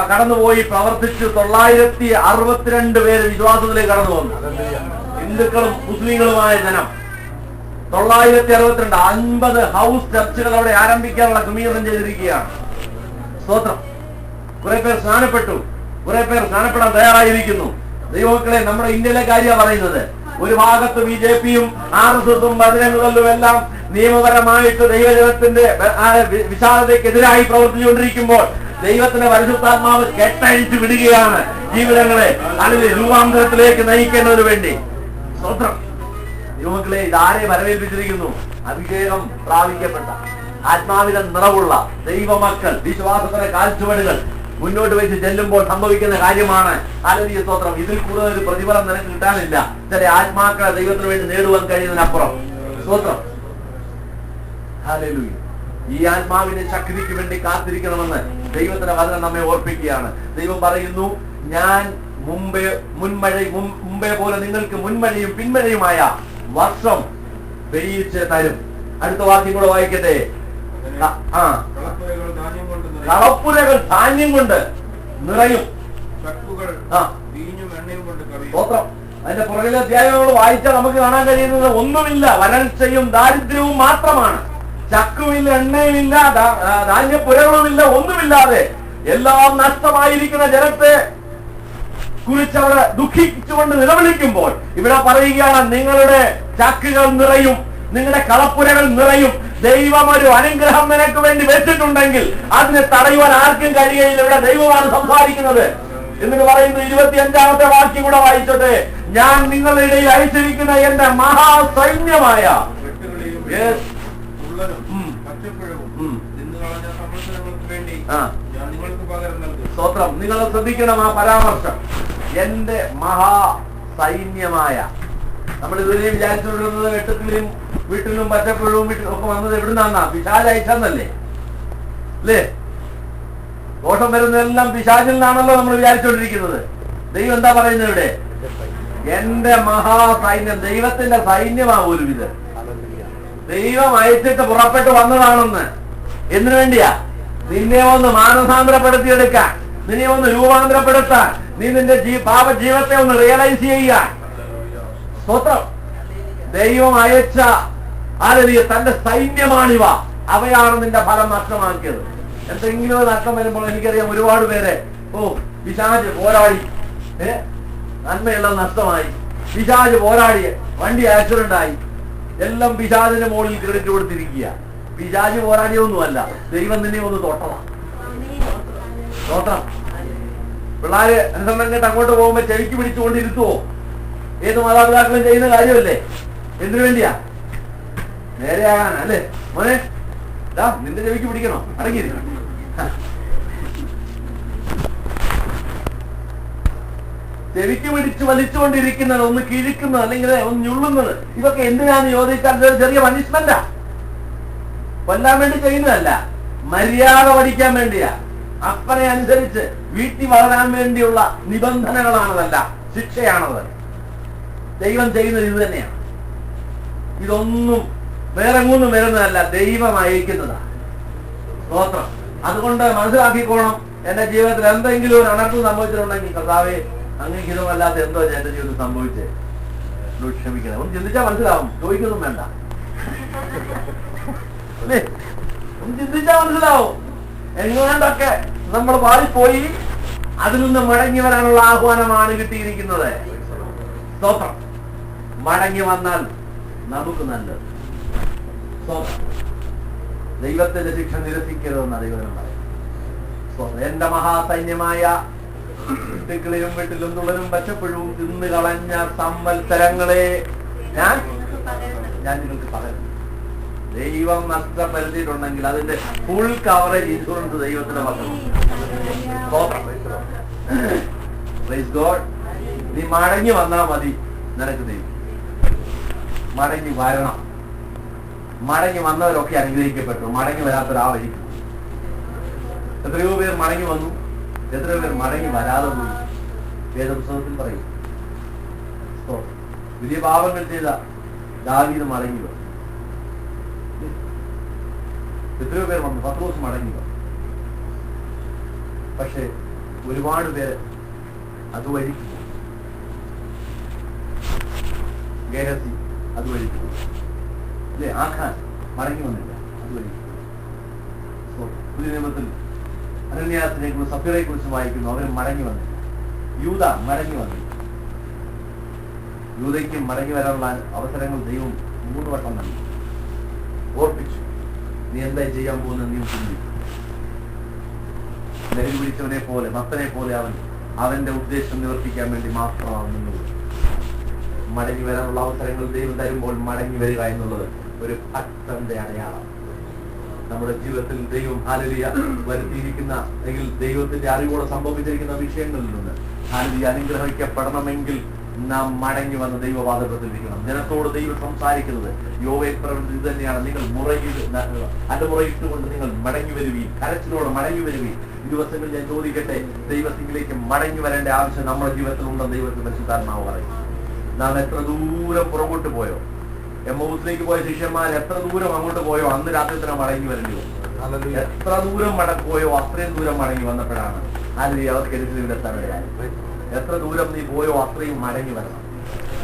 Speaker 1: കടന്നുപോയി പ്രവർത്തിച്ച് 962 പേര് വിശ്വാസത്തിലേക്ക് കടന്നു വന്നു. ഹിന്ദുക്കളും മുസ്ലിങ്ങളുമായ ജനം 962. 50 ഹൗസ് ചർച്ചുകൾ അവിടെ ആരംഭിക്കാനുള്ള ക്രമീകരണം ചെയ്തിരിക്കുകയാണ്. സ്തോത്രം. കുറെ പേർ സ്നാനപ്പെട്ടു, കുറെ പേർ സ്നാനപ്പെടാൻ തയ്യാറായിരിക്കുന്നു. ദൈവമക്കളെ, നമ്മുടെ ഇന്ത്യയിലെ കാര്യമാണ് പറയുന്നത്. ഒരു ഭാഗത്ത് BJPയും RSSും ബജരംഗദളും എല്ലാം നിയമപരമായിട്ട് ദൈവജനത്തിന്റെ വിശാലതയ്ക്കെതിരായി പ്രവർത്തിച്ചുകൊണ്ടിരിക്കുമ്പോൾ ദൈവത്തിന്റെ പരിശുദ്ധാത്മാവ് കെട്ടഴിച്ചു വിടുകയാണ് ജീവിതങ്ങളെ അല്ലെങ്കിൽ രൂപാന്തരത്തിലേക്ക് നയിക്കുന്നതിന് വേണ്ടി. സ്തോത്രം. ദൈവമക്കളെ, ഇതാരെ വരവേൽപ്പിച്ചിരിക്കുന്നു? അഭിഷേകം പ്രാപിക്കപ്പെട്ട ആത്മാവിന്റെ നിറവുള്ള ദൈവമക്കൾ, വിശ്വാസത്തിന്റെ കാൽച്ചുവടുകൾ മുന്നോട്ട് വെച്ച് ചെല്ലുമ്പോൾ സംഭവിക്കുന്ന കാര്യമാണ്. ഹല്ലേലൂയ, സ്തോത്രം. ഇതിൽ കൂടുതൽ ഒരു പ്രതിഫലം നിനക്ക് കിട്ടാനില്ല. ചില ആത്മാക്കളെ ദൈവത്തിന് വേണ്ടി നേടുവാൻ കഴിയുന്നതിനപ്പുറം. സ്തോത്രം. ഹല്ലേലൂയ. ഈ ആത്മാവിന്റെ ശക്തിക്ക് വേണ്ടി കാത്തിരിക്കണമെന്ന് ദൈവത്തിന്റെ വചനം നമ്മെ ഓർപ്പിക്കുകയാണ്. ദൈവം പറയുന്നു, ഞാൻ മുമ്പേ പോലെ നിങ്ങൾക്ക് മുൻമഴയും പിൻമഴയുമായ വർഷം പെയ്യിച്ച് തരും. അടുത്ത വാക്യം കൂടെ വായിക്കട്ടെ. കളപ്പുരകൾ ധാന്യം കൊണ്ട് നിറയും. സ്തോത്രം. അതിന്റെ പുറകിലെ അധ്യായങ്ങൾ വായിച്ചാൽ നമുക്ക് കാണാൻ കഴിയുന്നത് ഒന്നുമില്ല, വരൾച്ചയും ദാരിദ്ര്യവും മാത്രമാണ്. ചക്കുമില്ല, എണ്ണയുമില്ല, ധാന്യപ്പുരകളുമില്ല, ഒന്നുമില്ലാതെ എല്ലാം നഷ്ടമായിരിക്കുന്ന ജനത്തെ കുറിച്ച് അവിടെ ദുഃഖിച്ചുകൊണ്ട് നിലവിളിക്കുമ്പോൾ ഇവിടെ പറയുകയാണ്, നിങ്ങളുടെ ചക്കുകൾ നിറയും, നിങ്ങളുടെ കളപ്പുരകൾ നിറയും. ദൈവം ഒരു അനുഗ്രഹം നിനക്ക് വേണ്ടി വെച്ചിട്ടുണ്ടെങ്കിൽ അതിനെ തടയുവാൻ ആർക്കും കഴിയയില്ല. ഇവിടെ ദൈവമാണ് സംസാരിക്കുന്നത്. എന്നിട്ട് പറയുന്നു 25-ാമത്തെ വാക്യം കൂടെ വായിച്ചോട്ടെ. ഞാൻ നിങ്ങളുടെ ഇടയിൽ അയച്ചിരിക്കുന്ന എന്റെ മഹാസൈന്യമായ സ്തോത്രം. നിങ്ങൾ ശ്രദ്ധിക്കണം ആ പരാമർശം, എന്റെ മഹാസൈന്യമായ. നമ്മൾ ഇതുവരെ വിചാരിച്ചുകൊണ്ടിരുന്നത് വെട്ടത്തിലും വീട്ടിലും പച്ചപ്പുഴവും ഒക്കെ വന്നത് എവിടുന്നാന്നാ? പിശാച് അയച്ചെന്നല്ലേ? അല്ലേ? ദോഷം വരുന്നതെല്ലാം പിശാചിൽ നിന്നാണല്ലോ നമ്മൾ വിചാരിച്ചുകൊണ്ടിരിക്കുന്നത്. ദൈവം എന്താ പറയുന്നത് ഇവിടെ? എന്റെ മഹാസൈന്യം. ദൈവത്തിന്റെ സൈന്യമാ പോലും ഇത്. ദൈവം അയച്ചിട്ട് പുറപ്പെട്ട് വന്നതാണെന്ന്. എന്തിനു വേണ്ടിയാ? നിന്നെ ഒന്ന് മാനസാന്തരപ്പെടുത്തിയെടുക്കാൻ, നിന്നെ ഒന്ന് രൂപാന്തരപ്പെടുത്താൻ, നീ നിന്റെ പാപജീവിതത്തെ ഒന്ന് റിയലൈസ് ചെയ്യാൻ. സ്തോത്രം. ദൈവം അയച്ച തന്റെ സൈന്യമാണിവ. അവയാണ് നിന്റെ ഫലം നഷ്ടമാക്കിയത്. എന്തെങ്കിലും നഷ്ടം വരുമ്പോൾ എനിക്കറിയാം ഒരുപാട് പേരെ, പിശാച് പോരാടി, നന്മയുള്ളത് നഷ്ടമായി, പിശാച് പോരാടി വണ്ടി ആക്സിഡന്റ് ആയി, എല്ലാം പിശാചിന്റെ മുകളിൽ ക്രെഡിറ്റ് കൊടുത്തിരിക്കുക. പിശാച് പോരാടിയൊന്നുമല്ല, ദൈവം നിന്നെ ഒന്ന് തൊട്ടതാണ്. സ്തോത്രം. പിള്ളേര് അനുസരണം കേട്ട് അങ്ങോട്ട് പോകുമ്പോ ചെവിക്ക് പിടിച്ചുകൊണ്ടിരുത്തുവോ? ഏത് മാതാപിതാക്കളും ചെയ്യുന്ന കാര്യമല്ലേ? എന്തിനു വേണ്ടിയാ? നേരെയാകാൻ അല്ലേ? മോനെ നിന്റെ ചെവിക്ക് പിടിക്കണോ? അടങ്ങിയിരിക്കണം. ചെവിക്ക് പിടിച്ച് വലിച്ചുകൊണ്ടിരിക്കുന്നത്, ഒന്ന് കിഴിക്കുന്നത്, അല്ലെങ്കിൽ ഒന്ന് ഞുള്ളുന്നത്, ഇതൊക്കെ എന്തിനാന്ന് ചോദിച്ചാൽ ചെറിയ പണിഷ്മെന്റാ. കൊല്ലാൻ വേണ്ടി ചെയ്യുന്നതല്ല, മര്യാദ പഠിക്കാൻ വേണ്ടിയാ. അപ്പനെ അനുസരിച്ച് വീട്ടിൽ വളരാൻ വേണ്ടിയുള്ള നിബന്ധനകളാണതല്ല, ശിക്ഷയാണത്. ദൈവം ചെയ്യുന്നത് ഇത് തന്നെയാണ്. ഇതൊന്നും വേറെ ഒന്നും വരുന്നതല്ല, ദൈവം അയക്കുന്നതാണ്. സ്തോത്രം. അതുകൊണ്ട് മനസ്സിലാക്കിക്കോണം, എന്റെ ജീവിതത്തിൽ എന്തെങ്കിലും ഒരു അനർത്ഥം സംഭവിച്ചിട്ടുണ്ടെങ്കിൽ, കർത്താവേ അങ്ങേക്ക് ഇതുമല്ലാത്ത എന്തോ എന്റെ ജീവിതത്തിൽ സംഭവിച്ചേ, ക്ഷമിക്കണം. ഒന്ന് ചിന്തിച്ചാൽ മനസ്സിലാവും. ചോദിക്കൊന്നും വേണ്ട, അല്ലേ? ഒന്ന് ചിന്തിച്ചാൽ മനസ്സിലാവും. എങ്ങനെയൊക്കെ നമ്മൾ പാടിപ്പോയി അതിൽ നിന്ന് മടങ്ങി വരാനുള്ള ആഹ്വാനമാണ് കിട്ടിയിരിക്കുന്നത്. സ്തോത്രം. മടങ്ങി വന്നാൽ നമുക്ക് നല്ലത്. ദൈവത്തിന്റെ ശിക്ഷ നിരസിക്കരുതെന്ന ദൈവം പറയും. എന്റെ മഹാസൈന്യമായ വീട്ടിലും വീട്ടിലും തുളരും പച്ചപ്പുഴവും തിന്നു കളഞ്ഞ സംവത്സരങ്ങളെ ഞാൻ നിങ്ങൾക്ക് പകരം. ദൈവം നഷ്ടപ്പെടുത്തിയിട്ടുണ്ടെങ്കിൽ അതിന്റെ ഫുൾ കവറേജ് ഇൻഷുറൻസ് ദൈവത്തിന്റെ പക്കലുണ്ട്. നീ മടങ്ങി വന്നാൽ മതി, നിനക്ക് ദൈവം. മടങ്ങി വരണം. മടങ്ങി വന്നവരൊക്കെ അനുഗ്രഹിക്കപ്പെട്ടു, മടങ്ങി വരാത്തൊരാളായിരിക്കും. എത്രയോ പേർ മടങ്ങി വന്നു, എത്രയോ പേർ മടങ്ങി വരാതെ പോയി. വേദപുസ്തകത്തിൽ പറയും. വലിയ പാപങ്ങൾ ചെയ്ത ദാവീദ് മടങ്ങി വന്നു. എത്രയോ പേർ വന്നു, പത്രോസ് മടങ്ങി വന്നു. പക്ഷെ ഒരുപാട് പേര് അതുവഴി ഗേഹസി അതുവഴി അല്ലേ? ആഖാൻ മടങ്ങി വന്നില്ല, അതുവഴി. പുതിയ നിയമത്തിൽ അനന്യാസിനെ കുറിച്ച് സഫീറെ കുറിച്ച് വായിക്കുന്നു, അവർ മടങ്ങി വന്നില്ല. യൂദ മടങ്ങി വന്നില്ല. യൂദയ്ക്ക് മടങ്ങി വരാനുള്ള അവസരങ്ങൾ ദൈവം 3 വട്ടം നൽകി, ഓർപ്പിച്ചു. നീ എന്തായി ചെയ്യാൻ പോകുന്നത് നീ ചിന്തിക്കും. ലഹരി പിടിച്ചവനെ പോലെ, മത്തനെ പോലെ അവന്റെ ഉദ്ദേശം നിവർത്തിക്കാൻ വേണ്ടി മാത്രമാണ് നിന്നത്. മടങ്ങി വരാനുള്ള അവസരങ്ങൾ ദൈവം തരുമ്പോൾ മടങ്ങി വരിക എന്നുള്ളത് ഒരു ഭക്തന്റെ അടയാളം. നമ്മുടെ ജീവിതത്തിൽ ദൈവം ഹല്ലേലൂയ വരുത്തിയിരിക്കുന്ന അല്ലെങ്കിൽ ദൈവത്തിന്റെ അറിവോടെ സംഭവിച്ചിരിക്കുന്ന വിഷയങ്ങളിൽ നിന്ന് ഹല്ലേലൂയ അനുഗ്രഹിക്കപ്പെടണമെങ്കിൽ നാം മടങ്ങി വന്ന് ദൈവവാദത്തിലിരിക്കണം. ജനത്തോട് ദൈവം സംസാരിക്കുന്നത് യോവേൽ പ്രവൃത്തി ഇത് തന്നെയാണ്. നിങ്ങൾ അലമുറയിട്ടുകൊണ്ട് നിങ്ങൾ മടങ്ങി വരുവീൻ, കരച്ചിലോടെ മടങ്ങി വരുവീൻ. ഈ ദിവസങ്ങളിൽ ഞാൻ ചോദിക്കട്ടെ, ദൈവത്തിലേക്ക് മടങ്ങി വരേണ്ട ആവശ്യം നമ്മുടെ ജീവിതത്തിൽ ഉണ്ടെന്ന് ദൈവത്തിന് പരിശുദ്ധാത്മാവ് പറയും. നാം എത്ര ദൂരം പുറകോട്ട് പോയോ, എമ്മൂസിലേക്ക് പോയ ശിഷ്യന്മാർ എത്ര ദൂരം അങ്ങോട്ട് പോയോ അന്ന് രാത്രി തന്നെ മടങ്ങി വരണ്ടോ? എത്ര ദൂരം പോയോ അത്രയും ദൂരം മടങ്ങി വന്നപ്പോഴാണ് അല്ലെങ്കിൽ അവർക്ക് എരിച്ചിലെത്താനിടയായി. എത്ര ദൂരം നീ പോയോ അത്രയും മടങ്ങി വരണം.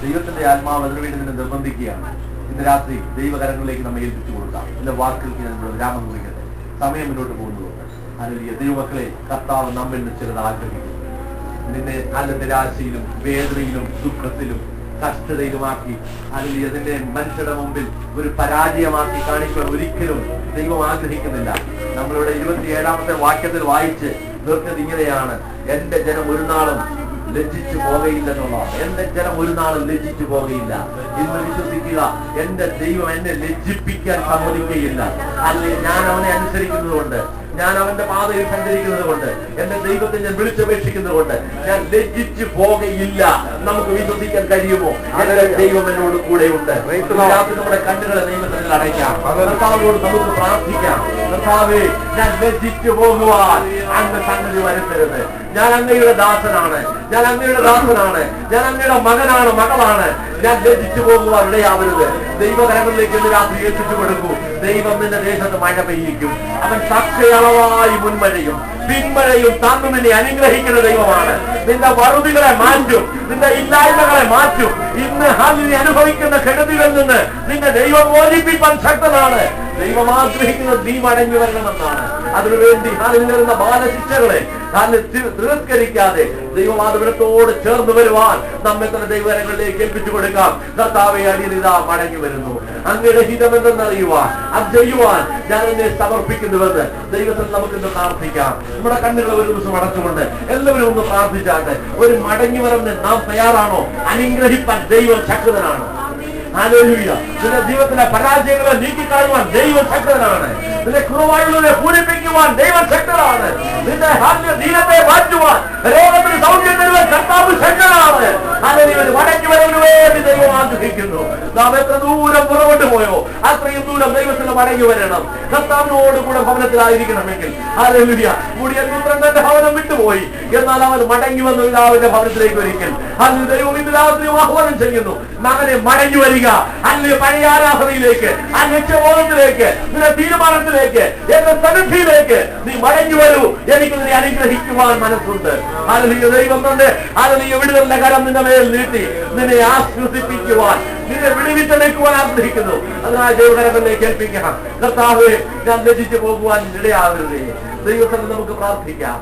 Speaker 1: ദൈവത്തിന്റെ ആത്മാവ് അതിനു വേണ്ടി നിന്നെ നിർബന്ധിക്കുകയാണ്. ഇന്ന് രാത്രി ദൈവകരങ്ങളിലേക്ക് നമ്മെ ഏൽപ്പിച്ചു കൊടുക്കാം. എന്റെ വാക്കുകൾക്ക് ഞാൻ വിരാമം കുറിക്കട്ടെ. സമയം മുന്നോട്ട് പോകുന്നതുകൊണ്ട് അല്ലെങ്കിൽ ദൈവമക്കളെ കർത്താവ് നമ്മിൽ നിന്ന് ചിലത് ആഗ്രഹിക്കുന്നു. നിന്നെ നല്ല നിരാശയിലും വേദനയിലും ദുഃഖത്തിലും കഷ്ടതയിലുമാക്കി അല്ലെങ്കിൽ അതിന്റെ മനുഷ്യരുടെ മുമ്പിൽ ഒരു പരാജയമാക്കി കാണിക്കാൻ ഒരിക്കലും ദൈവം ആഗ്രഹിക്കുന്നില്ല. നമ്മളുടെ 27-ാമത്തെ വാക്യത്തിൽ വായിച്ച് നിർത്തിയത് ഇങ്ങനെയാണ്: എന്റെ ജനം ഒരു നാളും ലജ്ജിച്ചു പോകയില്ലെന്നുള്ളതാണ്. എന്റെ ജനം ഒരു നാളും ലജ്ജിച്ചു പോകയില്ല. ഇന്ന് വിശ്വസിക്കുക, എന്റെ ദൈവം എന്നെ ലജ്ജിപ്പിക്കാൻ സമ്മതിക്കുകയില്ല. അല്ലെങ്കിൽ ഞാൻ അവനെ അനുസരിക്കുന്നത് കൊണ്ട്, ഞാൻ അവന്റെ പാതയിൽ സഞ്ചരിക്കുന്നത് കൊണ്ട്, എന്റെ ദൈവത്തെ ഞാൻ വിളിച്ചപേക്ഷിക്കുന്നത് കൊണ്ട് ഞാൻ ലജ്ജിച്ചു പോകയില്ല. നമുക്ക് വിശ്വസിക്കാൻ കഴിയുമോ? എന്റെ ദൈവം എന്നോട് കൂടെയുണ്ട്. നമ്മുടെ കണ്ണുകളെ ദൈവത്തിൽ അടയ്ക്കാം. കർത്താവിനോട് നമുക്ക് പ്രാർത്ഥിക്കാം. കർത്താവേ, ഞാൻ ലജ്ജിച്ചു പോകുവാൻ അങ്ങ് സംഗതി വരുത്തരുത്. ഞാൻ അങ്ങയുടെ ദാസനാണ്, ഞാൻ അങ്ങയുടെ ദാസനാണ്, ഞാൻ അങ്ങയുടെ മകനാണ്, മകളാണ്. ഞാൻ ലജ്ജിച്ചു പോകുവാൻ ഇടയാവരുത്. ദൈവകരങ്ങളിലേക്ക് ഇന്ന് രാത്രി ഏൽപ്പിച്ചു കൊടുക്കൂ. ദൈവം നിന്റെ ദേശത്ത് മഴ പെയ്യിക്കും. അവൻ സാക്ഷയളവായി മുൻമഴയും പിന്മഴയും താന്നു നിന്നെ അനുഗ്രഹിക്കുന്ന ദൈവമാണ്. നിന്റെ വറുതികളെ മാറ്റും, നിന്റെ ഇല്ലായ്മകളെ മാറ്റും. ഇന്ന് ഹാലിനെ അനുഭവിക്കുന്ന കെടുതികളിൽ നിന്ന് നിന്റെ ദൈവം മോചിപ്പിക്കാൻ ശക്തനാണ്. ദൈവം ആഗ്രഹിക്കുന്നത് നീ മടങ്ങി വരണമെന്നാണ്. അതിനുവേണ്ടി ഹാലിൽ വരുന്ന ബാലശിക്ഷകളെ തിരസ്കരിക്കാതെ ദൈവമാതൃത്തോട് ചേർന്ന് വരുവാൻ നമ്മെ തന്നെ ദൈവകരങ്ങളിലേക്ക് ഏൽപ്പിച്ചു കൊടുക്കാം. കർത്താവേ, അടിയനിതാ മടങ്ങി വരുന്നു. അങ്ങയുടെ ഹിതമെന്തെന്നറിയുവാൻ, അത് ചെയ്യുവാൻ ഞാൻ എന്നെ സമർപ്പിക്കുന്നുവെന്ന് ദൈവത്തിൽ നമുക്കിന്ന് പ്രാർത്ഥിക്കാം. നമ്മുടെ കണ്ണുകൾ ഒരു ദിവസം അടച്ചുകൊണ്ട് എല്ലാവരും ഒന്ന് പ്രാർത്ഥിച്ചാട്ടെ. ഒരു മടങ്ങി വരന്ന് നാം തയ്യാറാണോ? അനുഗ്രഹിപ്പാൻ ദൈവം ശക്തനാണ്. ഹല്ലേലൂയ. നിന്റെ ജീവിതത്തിലെ പരാജയങ്ങളെ നീക്കിക്കാണുവാൻ ദൈവം ശക്തനാണ്. നിന്റെ കുറവായുള്ളവരെ പൂരിപ്പിക്കുവാൻ ദൈവം ശക്തനാണ്. നിന്റെ ദീനത്തെ മാറ്റുവാൻ, രോഗത്തിന് സൗഖ്യം തരുവാൻ കർത്താവ് ശക്തനാണ്. ഹല്ലേലൂയ. മടങ്ങി വരവിന് വേണ്ടി ദൈവം ആഗ്രഹിക്കുന്നു. നാം എത്ര ദൂരം പുറകോട്ട് പോയോ അത്രയും ദൂരം ദൈവത്തിന് മടങ്ങി വരണം. കർത്താവിനോട് കൂടെ ഭവനത്തിലായിരിക്കണമെങ്കിൽ ഹല്ലേലൂയ. മുടിയൻ പുത്രൻ തന്റെ ഭവനം വിട്ടുപോയി, എന്നാൽ അവൻ മടങ്ങി വന്നു പിതാവിന്റെ ഭവനത്തിലേക്ക് ഒരിക്കൽ. ഹല്ലേലൂയ. ദൈവം ഇന്ന് രാത്രി ആഹ്വാനം ചെയ്യുന്നു, മകനെ മടങ്ങി വരിക. അല്ലെങ്കിൽ പഴയ ആരാധനയിലേക്ക്, ആ ലക്ഷ്യബോധത്തിലേക്ക്, നിന്റെ തീരുമാനത്തിലേക്ക്, എന്റെ സന്നിധിയിലേക്ക് നീ മടങ്ങി വരൂ. എനിക്ക് നിന്നെ അനുഗ്രഹിക്കുവാൻ മനസ്സുണ്ട്. ഹല്ലേലൂയ. ദൈവം കൊണ്ട് ഹല്ലേലൂയ വിടുതലിന്റെ കരം നിന്റെ മേൽ നീട്ടി നിന്നെ ആശ്വസിപ്പിക്കുവാൻ, നിന്നെ വിടുവിച്ചെടുക്കുവാൻ ആഗ്രഹിക്കുന്നു. അതിനായി ദൈവകരങ്ങളിലേക്ക് ഏൽപ്പിക്കണം. കർത്താവേ, ഞാൻ ലജ്ജിച്ചു പോകുവാൻ ഇടയാവരുതേ. ദൈവത്തിൽ നമുക്ക് പ്രാർത്ഥിക്കാം.